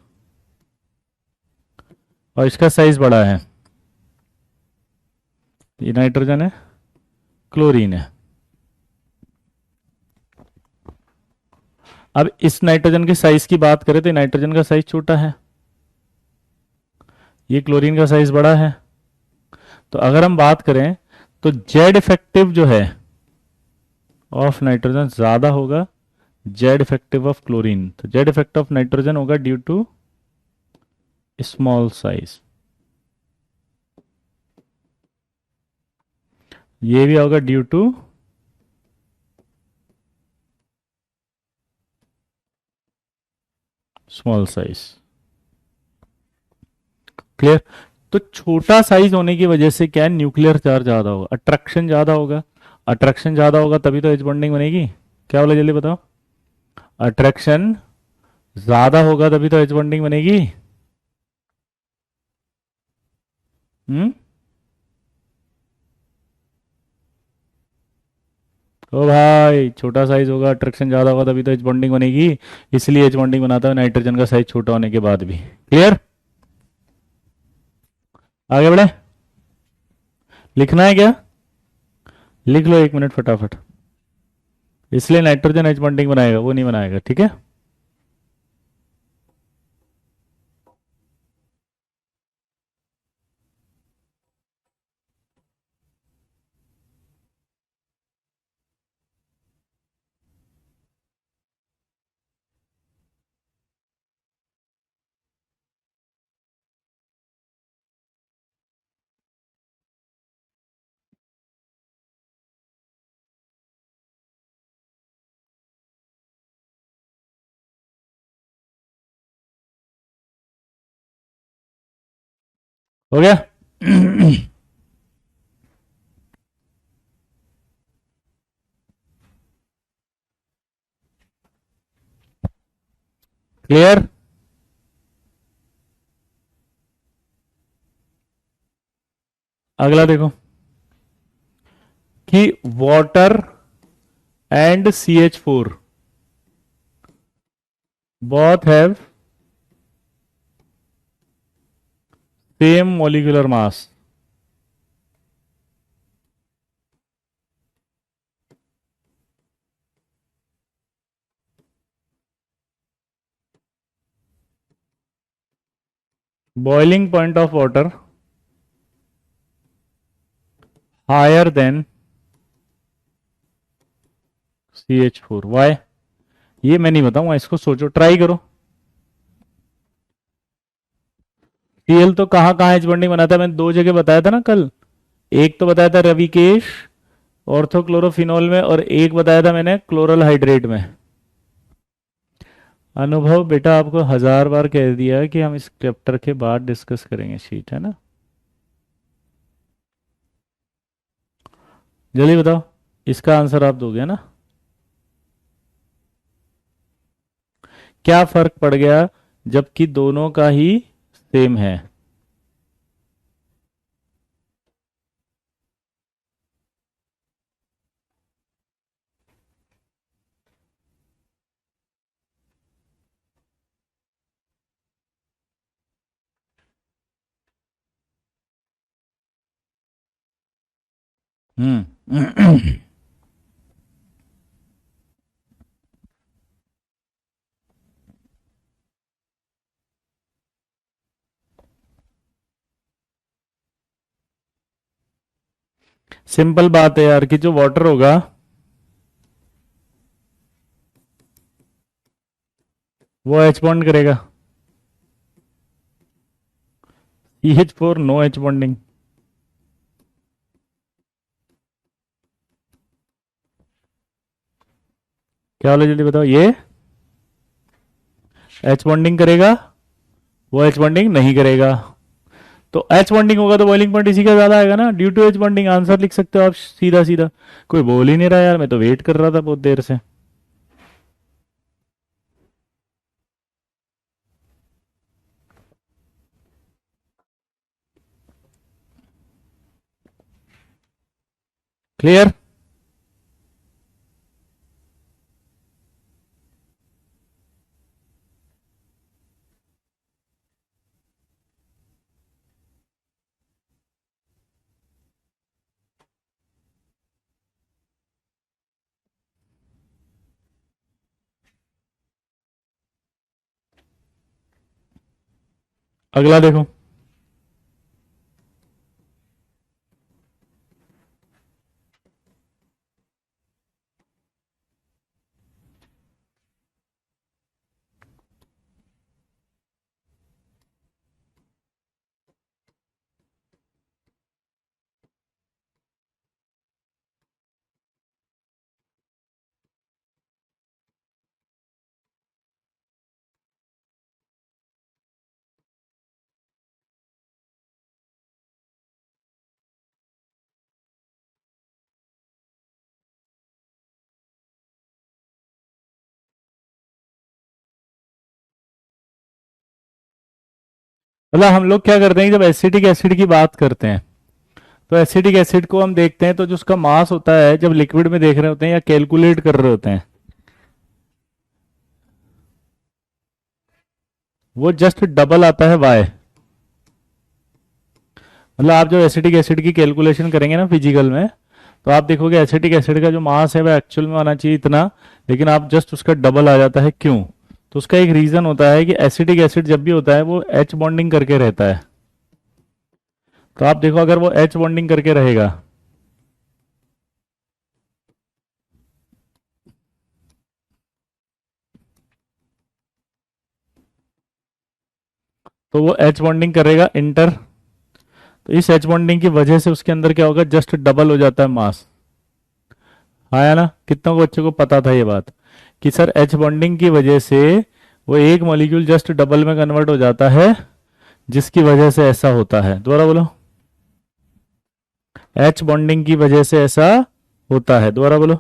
और इसका साइज बड़ा है। ये नाइट्रोजन है, क्लोरीन है। अब इस नाइट्रोजन के साइज की बात करें तो नाइट्रोजन का साइज छोटा है, ये क्लोरीन का साइज बड़ा है। तो अगर हम बात करें तो जेड इफेक्टिव जो है ऑफ नाइट्रोजन ज्यादा होगा जेड इफेक्टिव ऑफ क्लोरीन, तो जेड इफेक्ट ऑफ नाइट्रोजन होगा ड्यू टू स्मॉल साइज, ये भी होगा due to small size. Clear. तो छोटा साइज होने की वजह से क्या है, न्यूक्लियर चार्ज ज्यादा होगा, अट्रैक्शन ज्यादा होगा, अट्रैक्शन ज्यादा होगा तभी तो एच बॉन्डिंग बनेगी। क्या बोला जल्दी बताओ। अट्रैक्शन ज्यादा होगा तभी तो एच बॉन्डिंग बनेगी। हम्म। ओ भाई, छोटा साइज होगा, अट्रैक्शन ज्यादा होगा तभी तो एच बॉन्डिंग बनेगी, इसलिए एच बॉन्डिंग बनाता है नाइट्रोजन का साइज छोटा होने के बाद भी। क्लियर। आगे बढ़े, लिखना है क्या, लिख लो 1 मिनट फटाफट। इसलिए नाइट्रोजन एच बॉन्डिंग बनाएगा, वो नहीं बनाएगा, ठीक है। हो गया। क्लियर। अगला देखो कि water and CH4 both have same molecular mass। Boiling point of water higher than CH4, why? ये मैं नहीं बताऊंगा, इसको सोचो, ट्राई करो। Cl तो कहाँ कहाँ एच बॉन्डिंग बनाता है, मैंने दो जगह बताया था ना कल। एक तो बताया था रविकेश ऑर्थोक्लोरोफिनॉल में, और एक बताया था मैंने क्लोरल हाइड्रेट में। अनुभव बेटा आपको 1000 बार कह दिया है कि हम इस चैप्टर के बाद डिस्कस करेंगे शीट, है ना। जल्दी बताओ, इसका आंसर आप दोगे ना। क्या फर्क पड़ गया जबकि दोनों का ही सेम है? हम्म। सिंपल बात है यार कि जो वाटर होगा वो एच बॉन्ड करेगा। CH4 no H bonding. क्या वाला, जल्दी बताओ। ये एच बॉन्डिंग करेगा, वो एच बॉन्डिंग नहीं करेगा। तो एच बॉन्डिंग होगा तो बॉइलिंग पॉइंट इसी का ज्यादा आएगा ना, due to H bonding. Answer लिख सकते हो आप सीधा सीधा। कोई बोल ही नहीं रहा यार, मैं तो वेट कर रहा था बहुत देर से। क्लियर? अगला देखो। मतलब हम लोग क्या करते हैं कि जब एसिटिक एसिड की बात करते हैं, तो एसिटिक एसिड को हम देखते हैं तो जो उसका मास होता है जब लिक्विड में देख रहे होते हैं या कैलकुलेट कर रहे होते हैं, वो जस्ट डबल आता है वाई। मतलब आप जब एसिटिक एसिड की कैलकुलेशन करेंगे ना फिजिकल में, तो आप देखोगे एसिटिक एसिड का जो मास है वो एक्चुअल में आना चाहिए इतना, लेकिन आप जस्ट उसका डबल आ जाता है। क्यों? तो उसका एक रीजन होता है कि एसिटिक एसिड जब भी होता है वो एच बॉन्डिंग करके रहता है। तो आप देखो अगर वो एच बॉन्डिंग करके रहेगा, तो वो एच बॉन्डिंग करेगा इंटर। तो इस एच बॉन्डिंग की वजह से उसके अंदर क्या होगा, जस्ट डबल हो जाता है मास। आया ना? कितनों को बच्चों को पता था ये बात कि सर एच बॉन्डिंग की वजह से वो एक मॉलिक्यूल जस्ट डबल में कन्वर्ट हो जाता है, जिसकी वजह से ऐसा होता है। दोबारा बोलो। एच बॉन्डिंग की वजह से ऐसा होता है। दोबारा बोलो।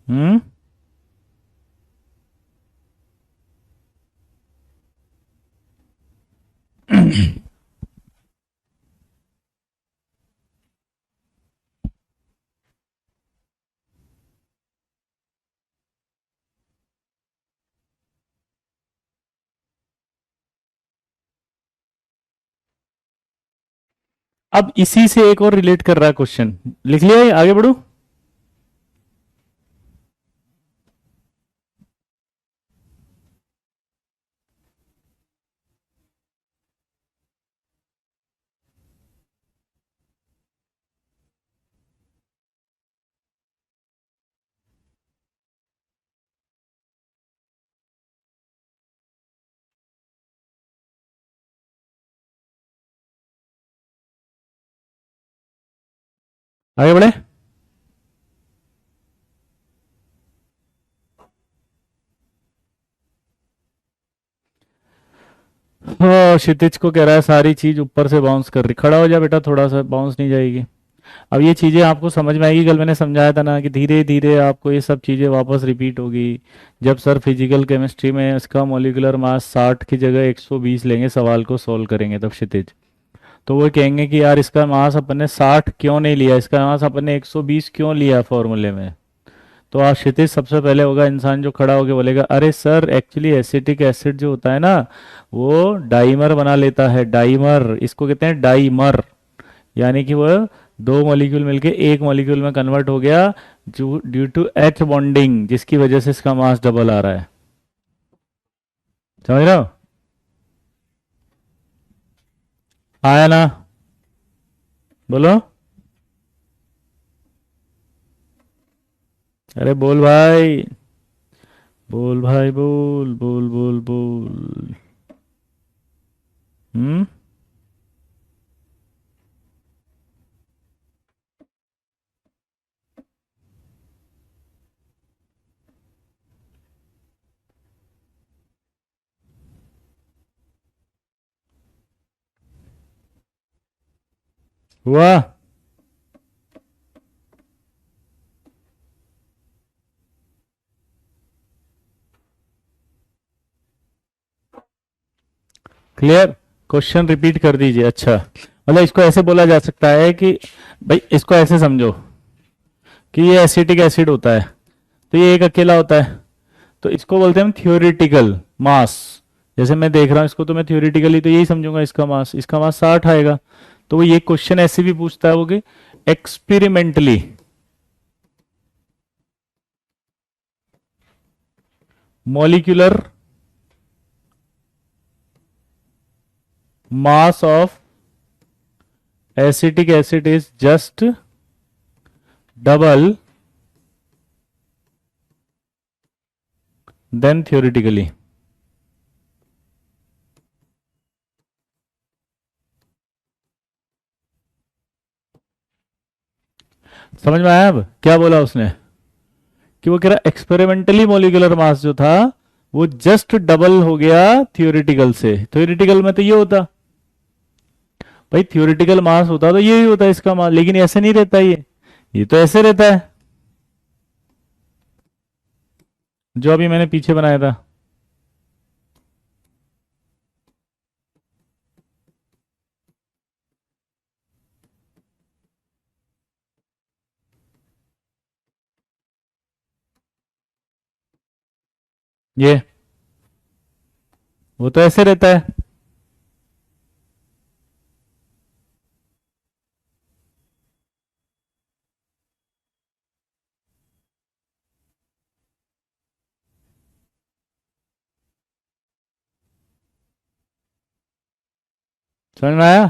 हम्म। अब इसी से एक और रिलेट कर रहा है क्वेश्चन, लिख लिया ये? आगे बढ़ू? आगे बढ़े? क्षितिज को कह रहा है सारी चीज ऊपर से बाउंस कर रही, खड़ा हो जा बेटा, थोड़ा सा बाउंस नहीं जाएगी। अब ये चीजें आपको समझ में आएगी, कल मैंने समझाया था ना कि धीरे धीरे आपको ये सब चीजें वापस रिपीट होगी। जब सर फिजिकल केमिस्ट्री में इसका मॉलिक्यूलर मास 60 की जगह 120 लेंगे, सवाल को सोल्व करेंगे तब क्षितिज, तो वो कहेंगे कि यार इसका मास अपन ने 60 क्यों नहीं लिया, इसका मास अपन ने 120 क्यों लिया फॉर्मूले में। तो आप क्षितिज सबसे पहले होगा इंसान जो खड़ा होकर बोलेगा अरे सर एक्चुअली एसिटिक एसिड जो होता है ना वो डाइमर बना लेता है, डाइमर इसको कहते हैं, डाइमर यानी कि वो दो मॉलिक्यूल मिलके एक मॉलिक्यूल में कन्वर्ट हो गया जो ड्यू टू एच बॉन्डिंग, जिसकी वजह से इसका मास डबल आ रहा है। समझ रहे हो? आया ना? बोलो। अरे बोल भाई, बोल भाई, बोल बोल बोल बोल। हम्म। हुआ? क्लियर? क्वेश्चन रिपीट कर दीजिए। अच्छा, मतलब इसको ऐसे बोला जा सकता है कि भाई इसको ऐसे समझो कि ये एसिटिक एसिड होता है तो ये एक अकेला होता है, तो इसको बोलते हैं हम थियोरिटिकल मास। जैसे मैं देख रहा हूँ इसको तो मैं थियोरिटिकली तो यही समझूंगा, इसका मास 60 आएगा। तो वो ये क्वेश्चन ऐसे भी पूछता है वो कि experimentally molecular mass of acetic acid is just double than theoretically। समझ में आया? अब क्या बोला उसने कि वो कह रहा एक्सपेरिमेंटली मॉलिक्यूलर मास जो था वो जस्ट डबल हो गया थियोरिटिकल से। थियोरिटिकल में तो ये होता भाई, थियोरिटिकल मास होता तो ये ही होता इसका मास, लेकिन ऐसे नहीं रहता ये तो ऐसे रहता है जो अभी मैंने पीछे बनाया था। ये वो तो ऐसे रहता है। समझ में आया?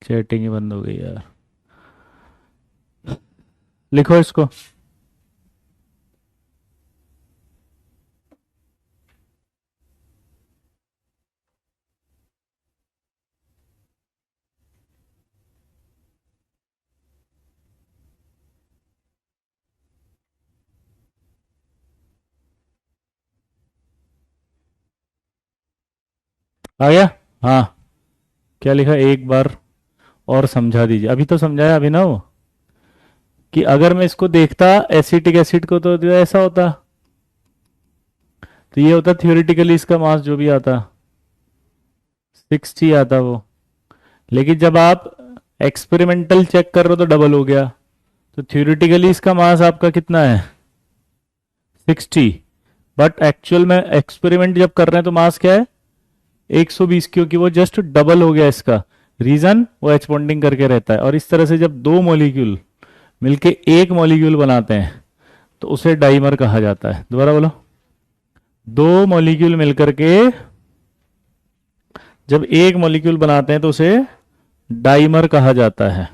चैटिंग ही बंद हो गई यार, लिखो इसको। आ गया? हाँ। क्या लिखा एक बार और समझा दीजिए। अभी तो समझाया अभिनव कि अगर मैं इसको देखता एसिटिक एसिड को तो ऐसा होता, तो ये होता थियोरिटिकली इसका मास जो भी आता 60 आता वो, लेकिन जब आप एक्सपेरिमेंटल चेक कर रहे हो तो डबल हो गया। तो थ्योरेटिकली इसका मास आपका कितना है 60, बट एक्चुअल में एक्सपेरिमेंट जब कर रहे हैं तो मास क्या है 120, क्योंकि वो जस्ट डबल हो गया इसका। रीजन वो एच बॉन्डिंग करके रहता है। और इस तरह से जब दो मॉलिक्यूल मिलके एक मॉलिक्यूल बनाते हैं तो उसे डाइमर कहा जाता है। दोबारा बोलो, दो मॉलिक्यूल मिलकर के जब एक मॉलिक्यूल बनाते हैं तो उसे डाइमर कहा जाता है।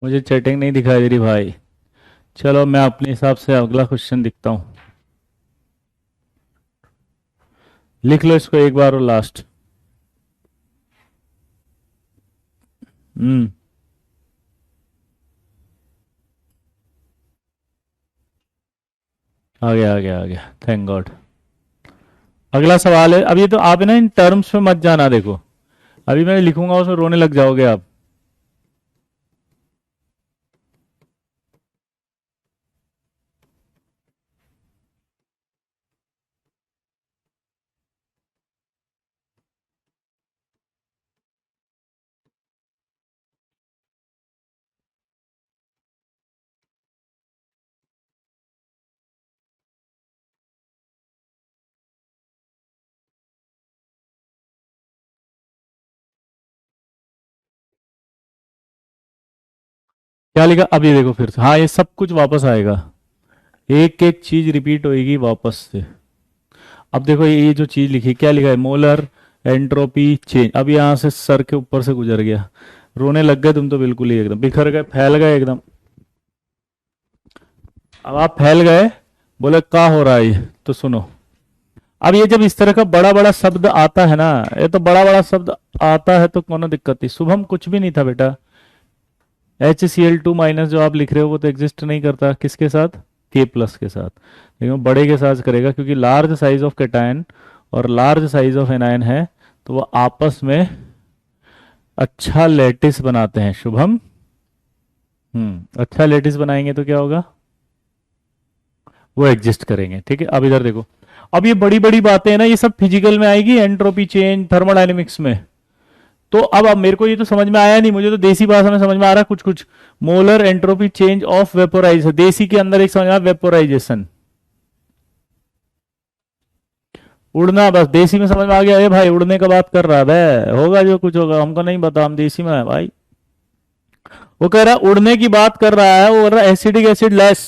मुझे चैटिंग नहीं दिखाई दे रही भाई। चलो मैं अपने हिसाब से अगला क्वेश्चन लिखता हूं। लिख लो इसको एक बार और लास्ट। हम्म। आ गया आ गया आ गया, थैंक गॉड। अगला सवाल है, अब ये तो आप है ना इन टर्म्स में मत जाना। देखो अभी मैं लिखूंगा उसमें रोने लग जाओगे आप। क्या लिखा अभी देखो फिर से, हाँ ये सब कुछ वापस आएगा, एक एक चीज रिपीट होएगी वापस से। अब देखो ये जो चीज लिखी, क्या लिखा है, मोलर एंट्रोपी चेंज। अब यहाँ से सर के ऊपर से गुजर गया। रोने लग गए तुम तो, बिल्कुल ही एकदम बिखर गए, फैल गए एकदम। अब आप फैल गए, बोले क्या हो रहा है ये, तो सुनो। अब ये जब इस तरह का बड़ा बड़ा शब्द आता है ना, ये तो बड़ा बड़ा शब्द आता है तो कोनो दिक्कत नहीं। शुभम कुछ भी नहीं था बेटा। HCl2 माइनस जो आप लिख रहे हो वो तो एग्जिस्ट नहीं करता, किसके साथ, K प्लस के साथ। लेकिन वो बड़े के साथ करेगा, क्योंकि लार्ज साइज ऑफ कैटायन और लार्ज साइज ऑफ एनायन है तो वो आपस में अच्छा लेटिस बनाते हैं। शुभम अच्छा लेटिस बनाएंगे तो क्या होगा, वो एग्जिस्ट करेंगे। ठीक है, अब इधर देखो। अब ये बड़ी बड़ी बातें हैं ना, ये सब फिजिकल में आएगी, एंट्रोपी चेंज, थर्मोडायनेमिक्स में। तो अब मेरे को ये तो समझ में आया नहीं, मुझे तो देसी भाषा में समझ में आ रहा है कुछ कुछ। Molar entropy change of vaporisation, देसी के अंदर एक समझ में वेपोराइजेशन, उड़ना, बस देसी में समझ में आ गया। अरे भाई उड़ने का बात कर रहा है, होगा जो कुछ होगा, हमको नहीं पता, हम देसी में है भाई। वो कह रहा है उड़ने की बात कर रहा है, वो कह रहा है एसिडिक एसिड लेस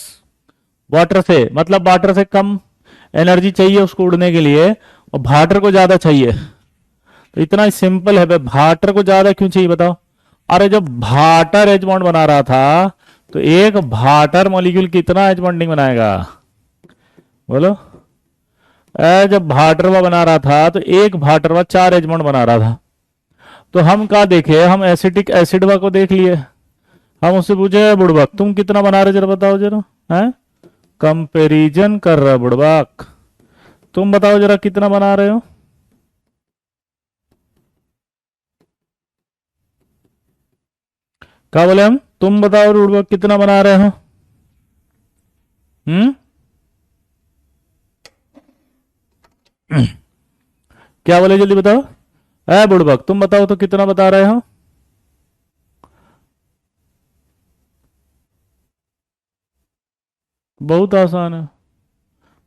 वाटर से, मतलब वाटर से कम एनर्जी चाहिए उसको उड़ने के लिए, और वाटर को ज्यादा चाहिए। तो इतना सिंपल है भाई, वाटर को ज्यादा क्यों चाहिए बताओ। अरे जब वाटर एच बॉन्ड बना रहा था तो एक वाटर मॉलिक्यूल कितना एच बॉन्डिंग बनाएगा, बोलो। जब वाटरवा बना रहा था तो एक वाटरवा 4 एच बॉन्ड बना रहा था। तो हम क्या देखे, हम एसिटिक एसिडवा को देख लिए। हम उससे पूछे बुड़बक तुम कितना बना रहे जरा बताओ जरा, है कंपेरिजन कर रहा बुड़बक, तुम बताओ जरा कितना बना रहे हो। क्या बोले हम, तुम बताओ बुड़बक कितना बना रहे हो। हम्म क्या बोले जल्दी बताओ। बुड़बक तुम बताओ तो कितना बता रहे हो। बहुत आसान है।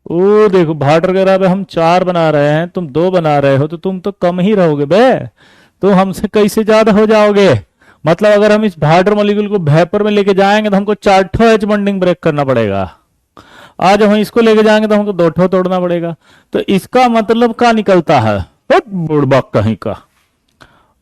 ओ देखो भाट वगैरह पे हम 4 बना रहे हैं, तुम 2 बना रहे हो, तो तुम तो कम ही रहोगे बे, तुम हमसे कैसे ज्यादा हो जाओगे। मतलब अगर हम इस भाटर मॉलिक्यूल को वेपर में लेके जाएंगे तो हमको 4 एच बॉन्डिंग ब्रेक करना पड़ेगा। आज हम इसको लेके जाएंगे तो हमको दो ठो तोड़ना पड़ेगा। तो इसका मतलब क्या निकलता है, हट बुड़बक कहीं का,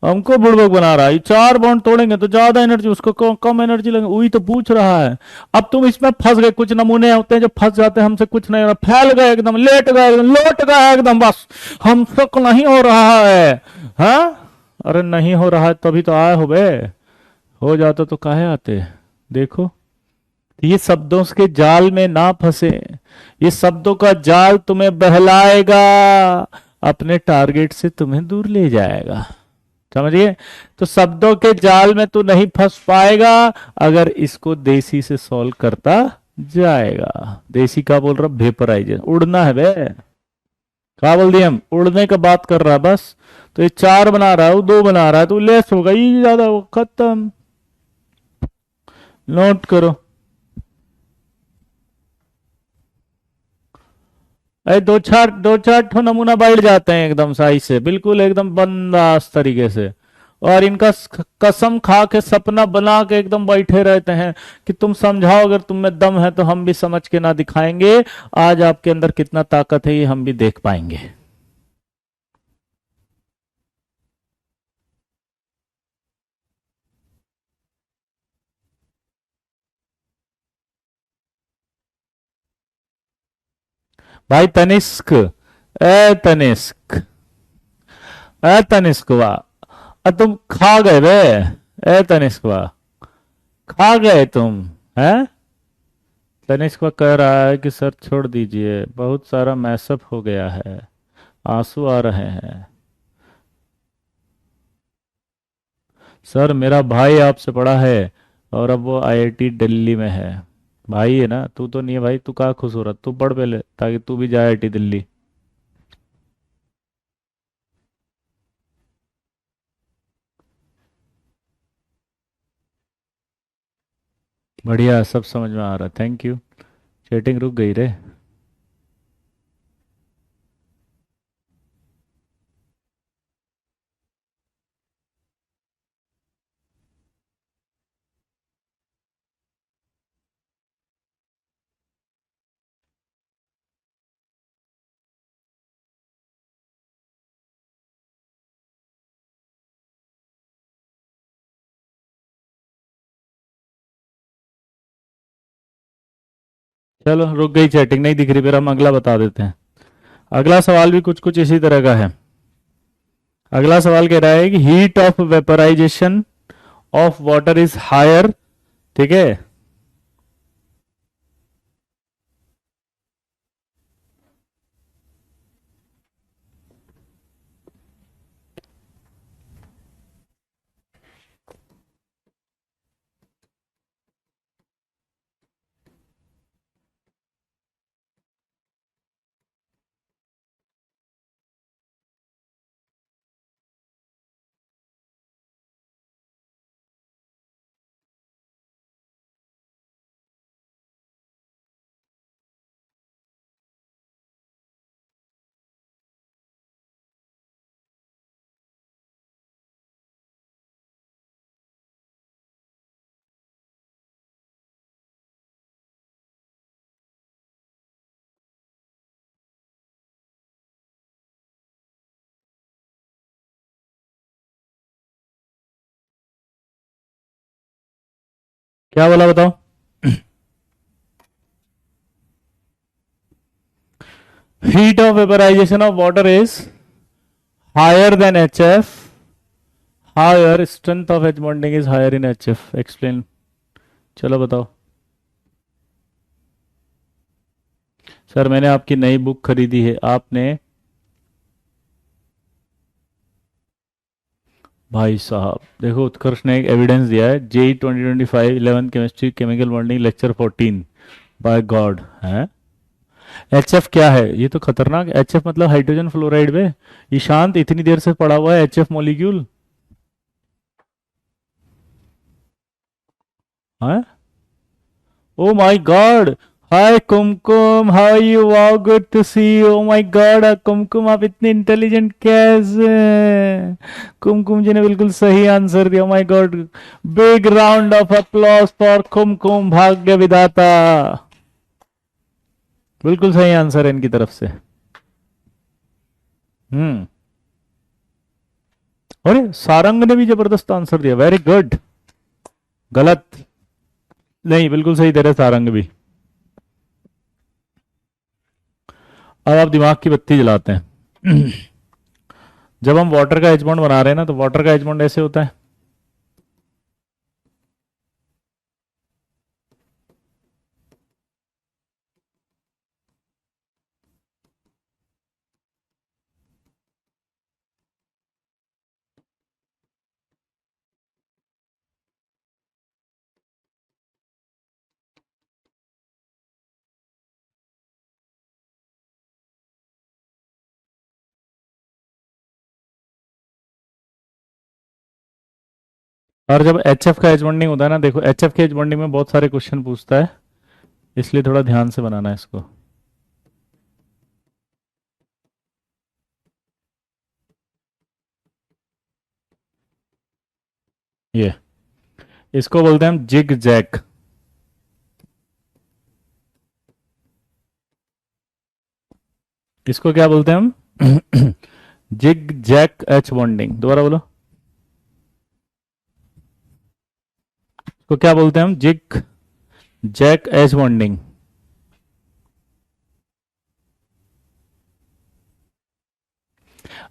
हमको बुड़बक बना रहा है। ये 4 बॉन्ड तोड़ेंगे तो ज्यादा एनर्जी, उसको कम एनर्जी लगेगी। वही तो पूछ रहा है। अब तुम इसमें फंस गए। कुछ नमूने होते हैं जो फंस जाते हैं, हमसे कुछ नहीं हो रहा, फैल गए एकदम, लेट गए एकदम, लौट गए एकदम, बस हमसे को नहीं हो रहा है। हाँ, अरे नहीं हो रहा है तभी तो आए हो बे, हो जाता तो काहे आते। देखो, ये शब्दों के जाल में ना फंसे। ये शब्दों का जाल तुम्हें बहलाएगा, अपने टारगेट से तुम्हें दूर ले जाएगा। समझिए, तो शब्दों के जाल में तू नहीं फंस पाएगा अगर इसको देसी से सॉल्व करता जाएगा। देसी का बोल रहा, वेपराइजेशन, उड़ना है बे। क्या बोल दिया हम, उड़ने का बात कर रहा है बस। तो ये 4 बना रहा है, वो 2 बना रहा है, तो लेस होगा, ये ज्यादा हो, खत्म। नोट करो, अरे दो चार ठो नमूना बैठ जाते हैं एकदम सही से, बिल्कुल एकदम बंदास तरीके से। और इनका कसम खा के सपना बना के एकदम बैठे रहते हैं कि तुम समझाओ, अगर तुम में दम है तो हम भी समझ के ना दिखाएंगे। आज आपके अंदर कितना ताकत है ये हम भी देख पाएंगे। भाई तनिष्क, ए तनिष्क, ए तनिष्क वाह, तुम खा गए बे। ए तनिष्क वाह, खा गए तुम, हैं। तनिष्क कह रहा है कि सर छोड़ दीजिए, बहुत सारा मैसअप हो गया है, आंसू आ रहे हैं। सर मेरा भाई आपसे पढ़ा है और अब वो आईआईटी दिल्ली में है। भाई है ना, तू तो नहीं है भाई, तू कहाँ खुश हो रहा, तू पढ़ पहले ताकि तू भी जाए आईआईटी दिल्ली। बढ़िया, सब समझ में आ रहा है, थैंक यू। चैटिंग रुक गई रे। चलो रुक गई चैटिंग, नहीं दिख रही, फिर हम अगला बता देते हैं। अगला सवाल भी कुछ कुछ इसी तरह का है। अगला सवाल कह रहा है कि heat of vaporisation of water is higher, ठीक है। क्या बोला बताओ। Heat of vaporisation of water is higher than HF, higher strength of H bonding is higher in HF, explain. चलो बताओ। सर मैंने आपकी नई बुक खरीदी है, आपने। भाई साहब देखो, उत्कर्ष ने एक एविडेंस दिया है, JEE 2025 11th chemistry chemical bonding lecture 14, by god है। HF क्या है, ये तो खतरनाक। HF मतलब हाइड्रोजन फ्लोराइड में, ईशांत इतनी देर से पड़ा हुआ है HF मॉलिक्यूल है। Oh my god, hi Kumkum, how you, wow good to see you. Oh my god Kumkum, आप इतने इंटेलिजेंट कैसे हैं? कुमकुम जी ने बिल्कुल सही आंसर दिया। Oh my god, big round of applause for Kumkum, भाग्य विधाता। बिल्कुल सही आंसर है इनकी तरफ से। हम्म। अरे सारंग ने भी जबरदस्त आंसर दिया, वेरी गुड। गलत। नहीं, बिल्कुल सही दे रहे सारंग भी। अब आप दिमाग की बत्ती जलाते हैं। जब हम वाटर का एच बॉन्ड बना रहे हैं ना, तो वाटर का एच बॉन्ड ऐसे होता है। और जब एच एफ का एच बॉन्डिंग होता है ना, देखो एच एफ के एच बॉन्डिंग में बहुत सारे क्वेश्चन पूछता है, इसलिए थोड़ा ध्यान से बनाना है इसको। ये इसको बोलते हैं हम जिग जैग। इसको क्या बोलते हैं हम? Zigzag H bonding. दोबारा बोलो। इसको क्या बोलते हैं हम? Zigzag H bonding.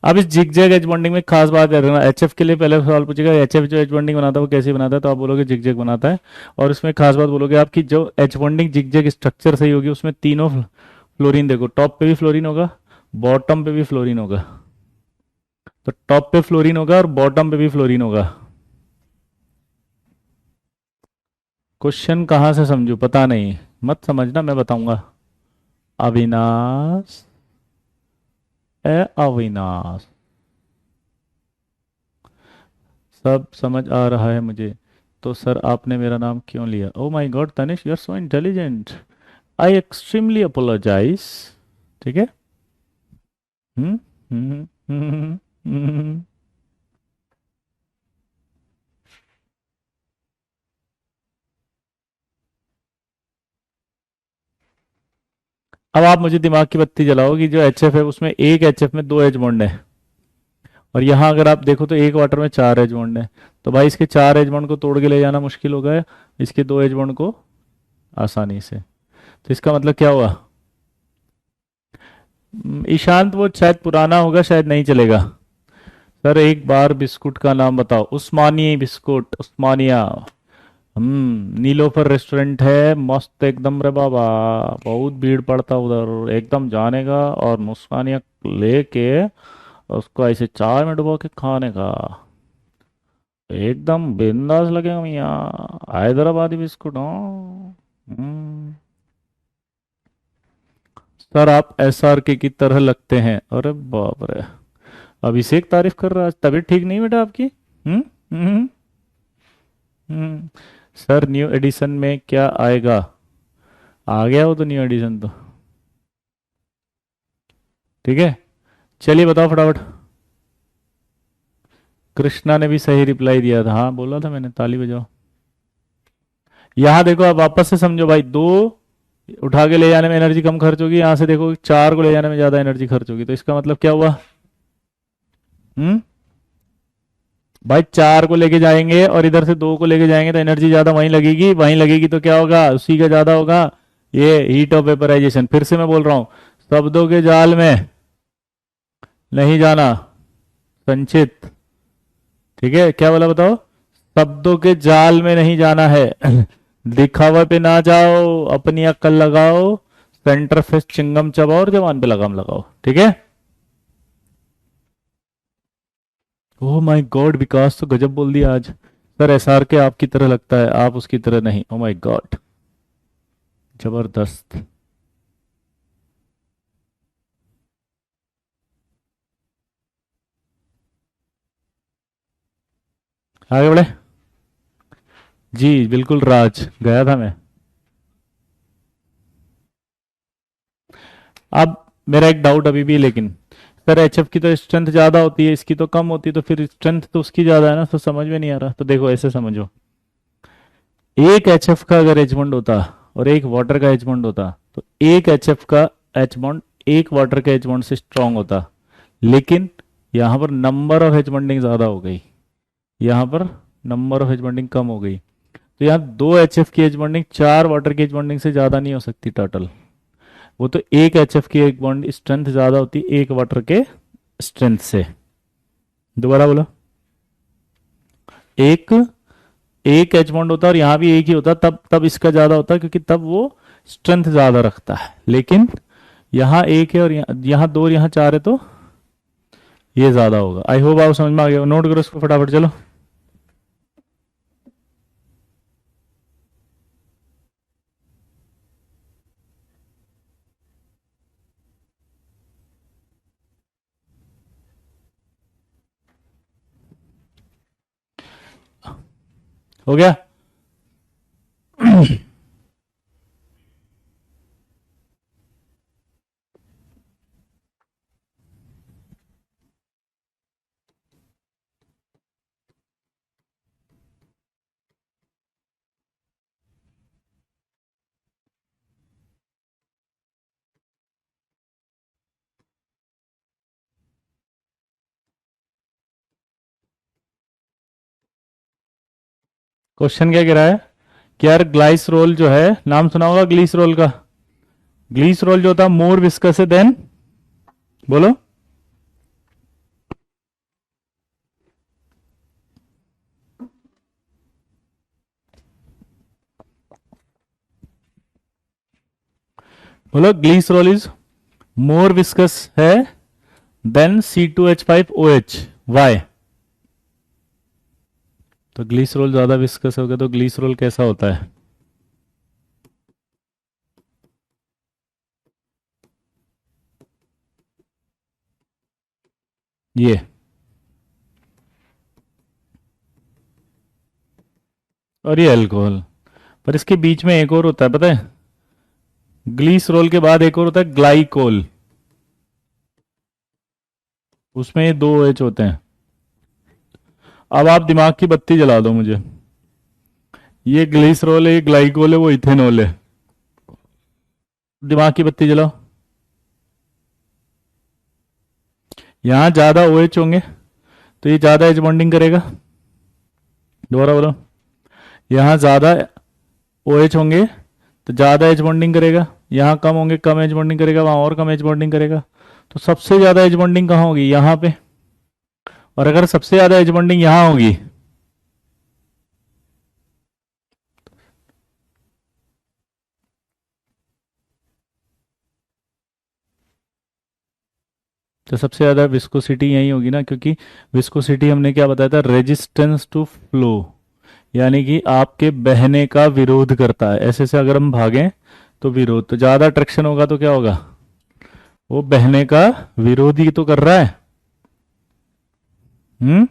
अब इस जिग जैग एच बॉन्डिंग में खास बात है ना, एच एफ के लिए पहले सवाल पूछेगा एच एफ जो एच बॉन्डिंग बनाता है वो कैसे बनाता है, तो आप बोलोगे जिग जैग बनाता है। और इसमें खास बात बोलोगे आपकी जो H bonding zigzag structure सही होगी उसमें तीनों फ्लोरीन, देखो टॉप पे भी फ्लोरीन होगा, बॉटम पे भी फ्लोरीन होगा। तो टॉप पे फ्लोरीन होगा और बॉटम पे भी फ्लोरीन होगा। क्वेश्चन कहाँ से समझू पता नहीं, मत समझना, मैं बताऊंगा। अविनाश, ए अविनाश, सब समझ आ रहा है मुझे। तो सर आपने मेरा नाम क्यों लिया? Oh my god Tanish, you are so intelligent. I extremely apologise. ठीक है। हम्म। हम्म। हम्म। अब आप मुझे दिमाग की बत्ती जलाओ कि जो एच एफ है उसमें एक एच एफ में दो एच बॉन्ड है, और यहाँ अगर आप देखो तो एक वाटर में चार एच बॉन्ड है। तो भाई इसके चार एच बॉन्ड को तोड़ के ले जाना मुश्किल होगा, इसके दो एच बॉन्ड को आसानी से। तो इसका मतलब क्या हुआ? ईशांत वो शायद पुराना होगा, शायद नहीं चलेगा। सर एक बार बिस्कुट का नाम बताओ। उस्मानी बिस्कुट, उस्मानिया। नीलोफर रेस्टोरेंट है, मस्त एकदम रे बाबा। बहुत भीड़ पड़ता उधर, एकदम जाने का और मुस्कानिया लेके उसको ऐसे चाय में डुबो के खाने का। एकदम बिंदास लगेगा भैया। हैदराबादी बिस्कुट हो। हम्म। सर आप एस आर के की तरह लगते हैं। अरे बाप रे, अभिषेक तारीफ कर रहा है। आज तबीयत ठीक नहीं बेटा आपकी? हम्म। हम्म। हम्म। सर न्यू एडिशन में क्या आएगा? आ गया वो तो, न्यू एडिशन तो। ठीक है, चलिए बताओ फटाफट। कृष्णा ने भी सही रिप्लाई दिया था, हाँ बोला था मैंने, ताली बजाओ। यहाँ देखो आप वापस से समझो भाई, दो उठा के ले जाने में एनर्जी कम खर्च होगी, यहाँ से देखो चार को ले जाने में ज्यादा एनर्जी खर्च होगी, तो इसका मतलब क्या हुआ? हम्म। भाई चार को लेके जाएंगे और इधर से दो को लेके जाएंगे तो एनर्जी ज्यादा वहीं लगेगी, वहीं लगेगी तो क्या होगा? उसी का ज्यादा होगा। ये हीट ऑफ वेपराइजेशन। फिर से मैं बोल रहा हूं, शब्दों के जाल में नहीं जाना, संचित। ठीक है, क्या बोला बताओ? शब्दों के जाल में नहीं जाना है। दिखावा पे ना जाओ, अपनी अक्ल लगाओ, सेंटर फेस चिंगम चबाओ और जवान पे लगाम लगाओ। ठीक है। ओह माय गॉड, विकास तो गजब बोल दिया आज। सर एसआर के आपकी तरह लगता है, आप उसकी तरह नहीं। ओ माय गॉड, जबरदस्त। आगे बढ़े। जी बिल्कुल राज, गया था मैं। अब मेरा एक डाउट अभी भी, लेकिन सर एचएफ की तो स्ट्रेंथ ज्यादा होती है, इसकी तो कम होती है, तो फिर स्ट्रेंथ तो उसकी ज्यादा है ना, तो समझ में नहीं आ रहा। तो देखो ऐसे समझो, एक एचएफ का अगर एचबॉन्ड होता और एक वाटर का एचबॉन्ड होता, तो एक HF का H बॉन्ड एक वाटर के H बॉन्ड से स्ट्रांग होता, लेकिन यहां पर नंबर ऑफ H बॉन्डिंग ज्यादा हो गई, यहां पर नंबर ऑफ H बॉन्डिंग कम हो गई। तो यहाँ दो HF की H बॉन्डिंग चार वाटर की H बॉन्डिंग से ज्यादा नहीं हो सकती टोटल। वो तो एक HF की एक बॉन्ड स्ट्रेंथ ज्यादा होती एक वाटर के स्ट्रेंथ से। दोबारा बोलो, एक एक एच बॉन्ड होता है और यहाँ भी एक ही होता, तब तब इसका ज्यादा होता है क्योंकि तब वो स्ट्रेंथ ज्यादा रखता है। लेकिन यहाँ एक है और यहाँ दो और यहाँ चार है, तो ये ज्यादा होगा। आई होप आप समझ में आ गया, नोट करो इसको फटाफट चलो। हो गया? क्वेश्चन क्या कह रहा है कि यार ग्लाइसरोल जो है, नाम सुना होगा ग्लिसरोल का। ग्लिसरोल जो होता है मोर विस्कस है देन, बोलो, बोलो ग्लिसरोल इज मोर विस्कस है देन C2H5OH। वाई? तो ग्लिसरोल ज्यादा विस्कस हो गया, तो ग्लिसरोल कैसा होता है? ये और ये अल्कोहल। पर इसके बीच में एक और होता है, पता है? ग्लिसरोल के बाद एक और होता है ग्लाइकोल, उसमें ये दो एच होते हैं। अब आप दिमाग की बत्ती जला दो मुझे, ये ग्लिसरोल है, ये ग्लाइकोल है, वो इथेनॉल है। दिमाग की बत्ती जलाओ। यहां ज्यादा OH होंगे तो ये ज्यादा एच बॉन्डिंग करेगा। दोबारा बोलो, यहां ज्यादा OH होंगे तो ज्यादा एच बॉन्डिंग करेगा, यहाँ कम होंगे कम एच बॉन्डिंग करेगा, वहां और कम एच बॉन्डिंग करेगा। तो सबसे ज्यादा एच बॉन्डिंग कहाँ होगी? यहाँ पे। और अगर सबसे ज्यादा एच बॉन्डिंग यहाँ होगी, तो सबसे ज्यादा विस्कोसिटी यही होगी ना, क्योंकि विस्कोसिटी हमने क्या बताया था? रेजिस्टेंस टू फ्लो, यानी कि आपके बहने का विरोध करता है। ऐसे से अगर हम भागें तो विरोध, तो ज्यादा ट्रैक्शन होगा तो क्या होगा? वो बहने का विरोध ही तो कर रहा है। हम्म।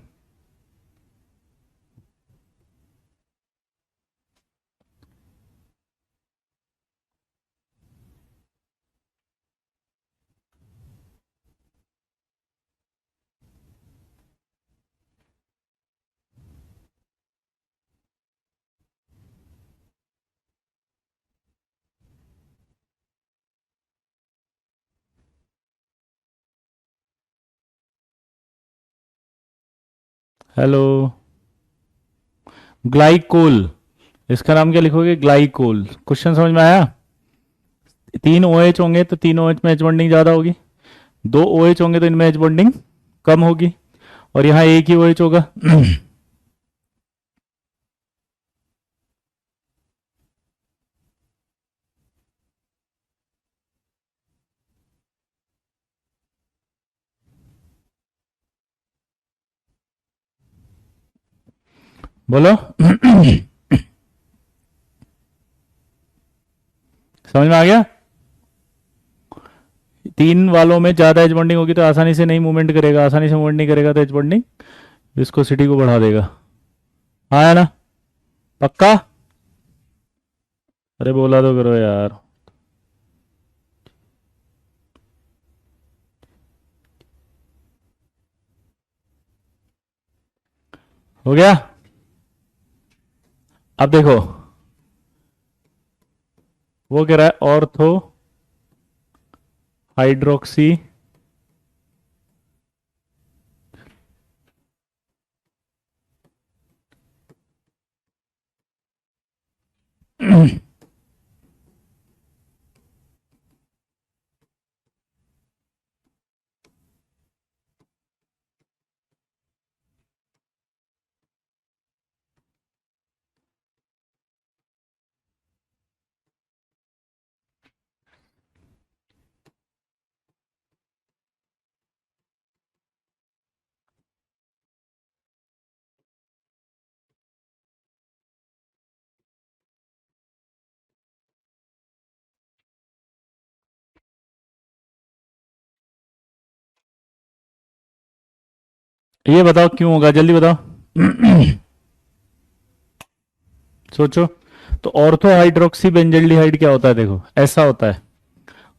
हेलो। ग्लाइकोल, इसका नाम क्या लिखोगे? ग्लाइकोल। क्वेश्चन समझ में आया? तीन OH होंगे तो तीन OH में एच बॉन्डिंग ज्यादा होगी, दो OH होंगे तो इनमें एच बॉन्डिंग कम होगी, और यहाँ एक ही OH होगा। बोलो। समझ में आ गया? तीन वालों में ज्यादा एच बॉन्डिंग होगी तो आसानी से नहीं मूवमेंट करेगा, आसानी से मूवमेंट नहीं करेगा तो एच बॉन्डिंग विस्कोसिटी को बढ़ा देगा। हाँ है ना? पक्का? अरे बोला तो करो यार। हो गया? अब देखो, वो कह रहा है ऑर्थो हाइड्रोक्सी ये बताओ क्यों होगा, जल्दी बताओ। सोचो। तो ऑर्थो हाइड्रोक्सी बेंजल्डिहाइड क्या होता है, देखो ऐसा होता है।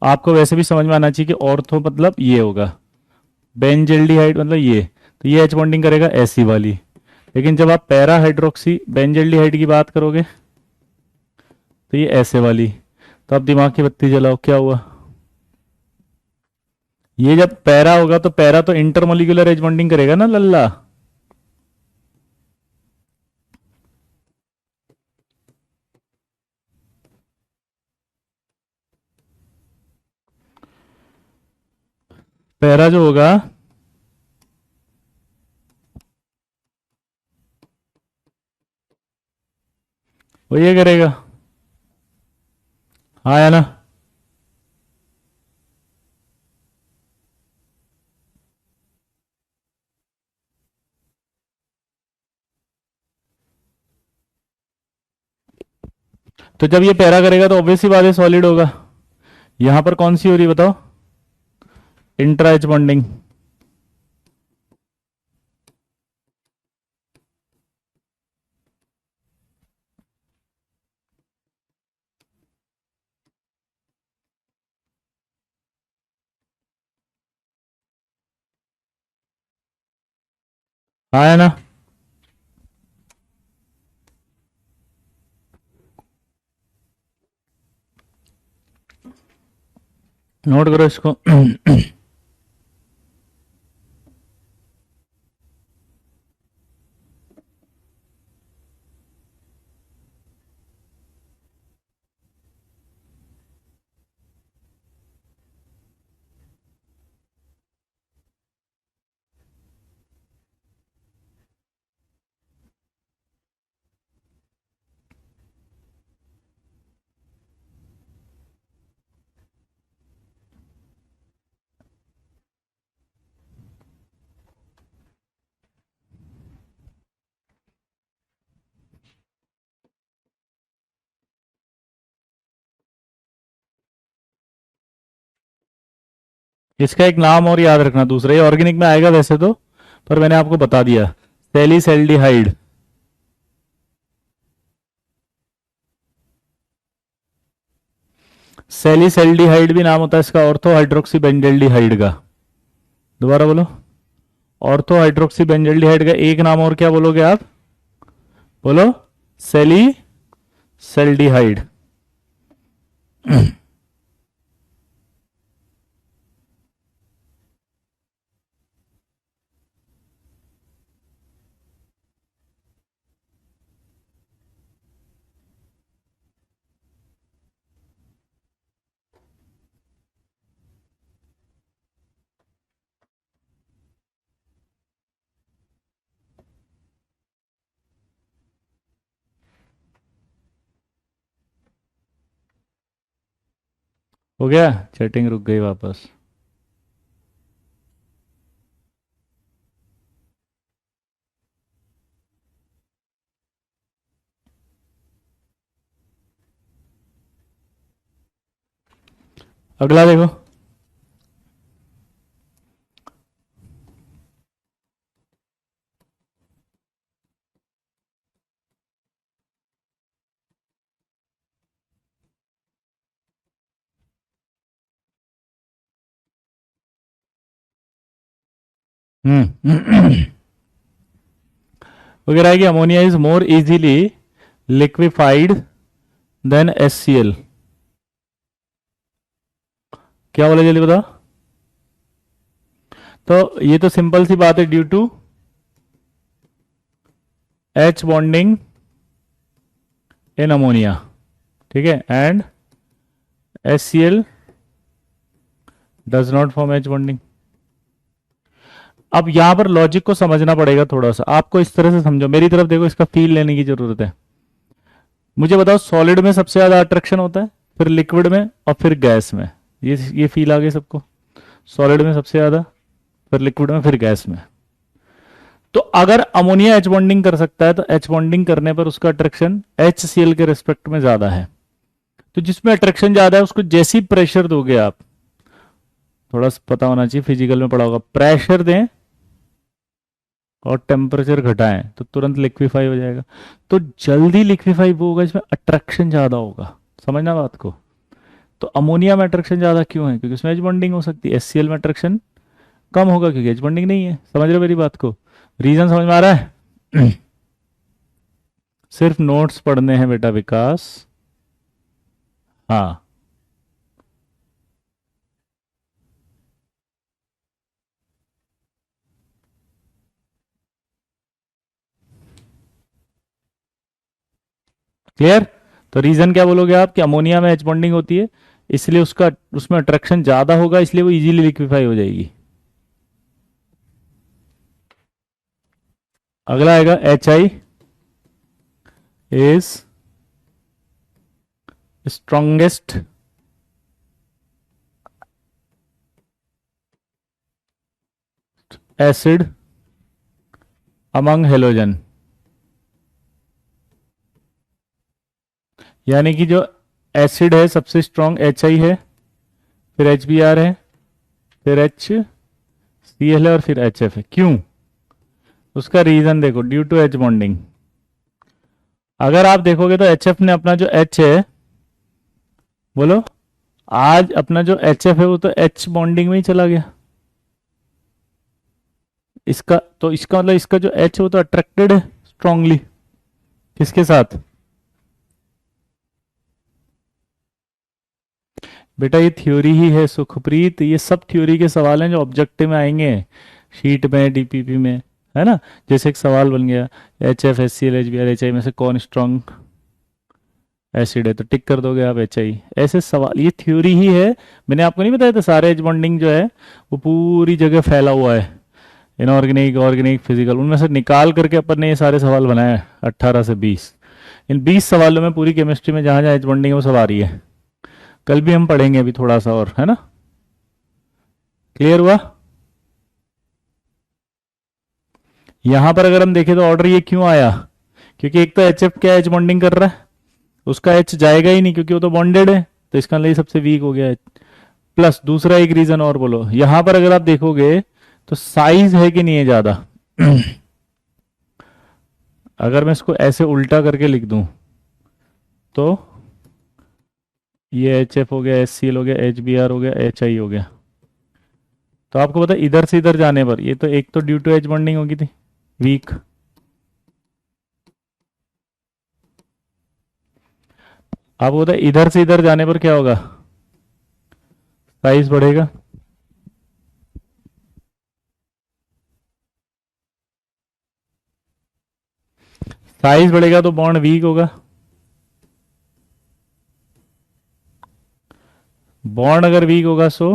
आपको वैसे भी समझ में आना चाहिए कि ऑर्थो मतलब ये होगा, बेंजल्डिहाइड मतलब ये, तो ये एच बॉन्डिंग करेगा ऐसी वाली। लेकिन जब आप पैरा हाइड्रोक्सी बेंजल्डिहाइड की बात करोगे तो ये ऐसे वाली। तो आप दिमाग की बत्ती जलाओ, क्या हुआ? ये जब पैरा होगा तो पैरा तो इंटरमोलिकुलर एच बॉन्डिंग करेगा ना लल्ला। पैरा जो होगा वो ये करेगा। हाँ या ना? तो जब ये पैरा करेगा तो ऑब्वियसली बात है सॉलिड होगा। यहां पर कौन सी हो रही बताओ? Intra H bonding. हाँ या ना? नोट करो इसको। इसका एक नाम और याद रखना दूसरा, ये ऑर्गेनिक में आएगा वैसे तो, पर मैंने आपको बता दिया, सेलिसल्डिहाइड। सेलिसल्डिहाइड भी नाम होता है इसका, ऑर्थो हाइड्रोक्सी बेंजल्डिहाइड का। दोबारा बोलो। ऑर्थो हाइड्रोक्सी बेंजल्डिहाइड का एक नाम और क्या बोलोगे आप? बोलो। सेलिसल्डिहाइड। हो गया? चैटिंग रुक गई वापस। अगला देखो। वगैरह है कि ammonia is more easily liquefied than HCl। क्या बोला जल्दी बताओ। तो ये तो सिंपल सी बात है, due to H bonding in ammonia, ठीक है, and HCl does not form H bonding. अब यहां पर लॉजिक को समझना पड़ेगा थोड़ा सा, आपको इस तरह से समझो, मेरी तरफ देखो, इसका फील लेने की जरूरत है। मुझे बताओ, सॉलिड में सबसे ज्यादा अट्रैक्शन होता है, फिर लिक्विड में, और फिर गैस में। ये फील आ गई सबको, सॉलिड में सबसे ज्यादा, फिर लिक्विड में, फिर गैस में। तो अगर अमोनिया एच बॉन्डिंग कर सकता है, तो एच बॉन्डिंग करने पर उसका अट्रैक्शन HCl के रिस्पेक्ट में ज्यादा है। तो जिसमें अट्रैक्शन ज्यादा है उसको जैसी प्रेशर दोगे आप, थोड़ा सा पता होना चाहिए, फिजिकल में पढ़ा होगा, प्रेशर दें और टेम्परेचर घटाएं तो तुरंत लिक्विफाई हो जाएगा। तो जल्दी लिक्विफाई वो होगा जिसमें अट्रैक्शन ज्यादा होगा, समझना बात को। तो अमोनिया में अट्रैक्शन ज्यादा क्यों है? क्योंकि उसमें एच बॉन्डिंग हो सकती है। HCl में अट्रैक्शन कम होगा क्योंकि एच बॉन्डिंग नहीं है। समझ रहे हो मेरी बात को? रीजन समझ में आ रहा है? सिर्फ नोट्स पढ़ने हैं बेटा विकास। हाँ, क्लियर? तो रीजन क्या बोलोगे आप, कि अमोनिया में एच बॉन्डिंग होती है, इसलिए उसका उसमें अट्रैक्शन ज्यादा होगा, इसलिए वो इजीली लिक्विफाई हो जाएगी। अगला आएगा HI is strongest acid among halogen. यानी कि जो एसिड है सबसे स्ट्रॉन्ग HI है, फिर HBr है, फिर HCl है, और फिर HF है। क्यों? उसका रीजन देखो, ड्यू टू एच बॉन्डिंग। अगर आप देखोगे तो HF ने अपना जो H है, बोलो, आज अपना जो HF है वो तो H बॉन्डिंग में ही चला गया। इसका तो इसका मतलब इसका जो H है वो तो अट्रैक्टेड है स्ट्रांगली, किसके साथ? बेटा ये थ्योरी ही है सुखप्रीत, ये सब थ्योरी के सवाल हैं जो ऑब्जेक्टिव में आएंगे, शीट में, DPP में, है ना। जैसे एक सवाल बन गया, HF HCl HBr HI में से कौन स्ट्रॉन्ग एसिड है, तो टिक कर दोगे आप HI। ऐसे सवाल, ये थ्योरी ही है। मैंने आपको नहीं बताया था सारे एच बॉन्डिंग जो है वो पूरी जगह फैला हुआ है, इनऑर्गेनिक, ऑर्गेनिक, फिजिकल, उनमें से निकाल करके अपन ने ये सारे सवाल बनाए हैं, 18 से 20। इन 20 सवालों में पूरी केमिस्ट्री में जहां जहां एच बॉन्डिंग है वो सब आ रही है। कल भी हम पढ़ेंगे अभी थोड़ा सा और, है ना। क्लियर हुआ? यहां पर अगर हम देखें तो ऑर्डर ये क्यों आया, क्योंकि एक तो HF क्या एच बॉन्डिंग कर रहा है, उसका H जाएगा ही नहीं क्योंकि वो तो बॉन्डेड है, तो इसका लिए सबसे वीक हो गया है। प्लस दूसरा एक रीजन और बोलो, यहां पर अगर आप देखोगे तो साइज है कि नहीं है ज्यादा? अगर मैं इसको ऐसे उल्टा करके लिख दूं तो ये HF हो गया, HCl हो गया, HBr हो गया, HI हो गया। तो आपको पता है इधर से इधर जाने पर ये तो एक तो ड्यू टू एच बॉन्डिंग होगी थी वीक, आपको पता है इधर से इधर जाने पर क्या होगा, साइज बढ़ेगा। साइज बढ़ेगा तो बॉन्ड वीक होगा, बॉन्ड अगर वीक होगा सो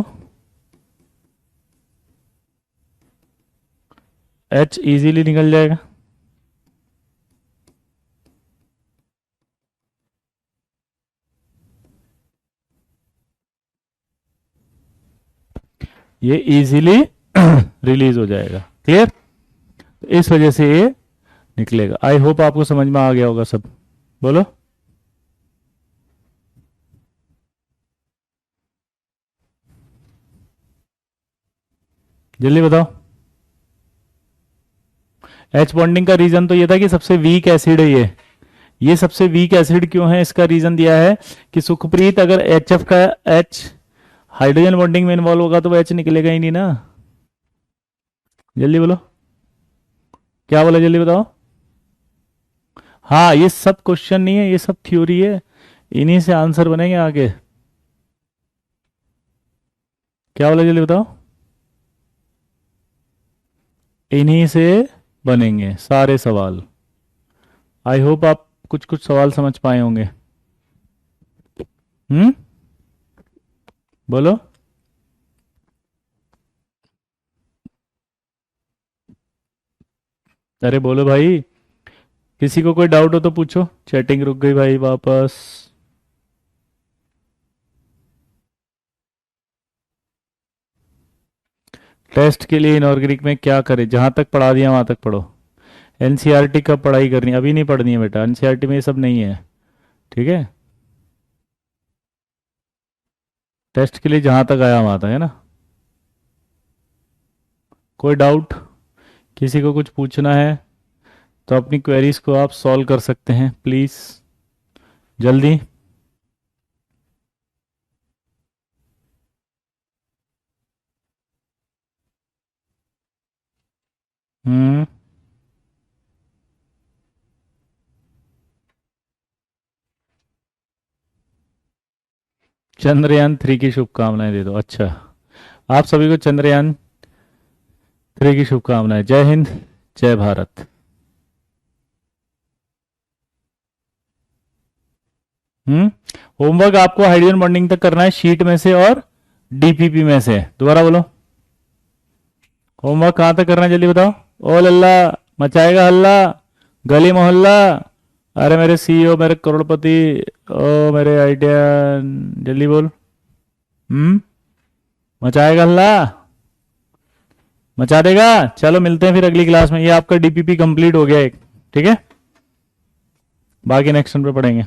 H इजीली निकल जाएगा। ये इजीली रिलीज हो जाएगा। क्लियर? इस वजह से ये निकलेगा। आई होप आपको समझ में आ गया होगा सब। बोलो। जल्दी बताओ। एच बॉन्डिंग का रीजन तो ये था कि सबसे वीक एसिड है ये सबसे वीक एसिड क्यों है इसका रीजन दिया है कि सुखप्रीत अगर HF का H हाइड्रोजन बॉन्डिंग में इन्वॉल्व होगा तो वो H निकलेगा ही नहीं ना। जल्दी बोलो, क्या बोला, जल्दी बताओ। हाँ, ये सब क्वेश्चन नहीं है, ये सब थ्योरी है, इन्हीं से आंसर बनेंगे आगे। क्या बोला जल्दी बताओ। इन्हीं से बनेंगे सारे सवाल। आई होप आप कुछ कुछ सवाल समझ पाए होंगे। हम्म। बोलो। अरे बोलो भाई, किसी को कोई डाउट हो तो पूछो। चैटिंग रुक गई भाई वापस। टेस्ट के लिए इनऑर्गेनिक में क्या करें? जहां तक पढ़ा दिया वहां तक पढ़ो। एनसीईआरटी कब पढ़ाई करनी है? अभी नहीं पढ़नी है बेटा, एनसीईआरटी में ये सब नहीं है। ठीक है। टेस्ट के लिए जहां तक आया वहां तक है ना। कोई डाउट, किसी को कुछ पूछना है तो अपनी क्वेरीज को आप सॉल्व कर सकते हैं प्लीज, जल्दी। हम्म। चंद्रयान 3 की शुभकामनाएं दे दो। अच्छा, आप सभी को चंद्रयान 3 की शुभकामनाएं। जय हिंद, जय भारत। हम्म। होमवर्क आपको हाइड्रोजन बॉन्डिंग तक करना है, शीट में से और डीपीपी में से। दोबारा बोलो, होमवर्क कहाँ तक करना है जल्दी बताओ। ओ लल्ला, मचाएगा हल्ला गली मोहल्ला। अरे मेरे सीईओ, मेरे करोड़पति, ओ मेरे आइडिया, जल्दी बोल। हम्म। मचाएगा हल्ला, मचा देगा। चलो मिलते हैं फिर अगली क्लास में। ये आपका डीपीपी कंप्लीट हो गया एक। ठीक है, बाकी नेक्स्ट पे पढ़ेंगे।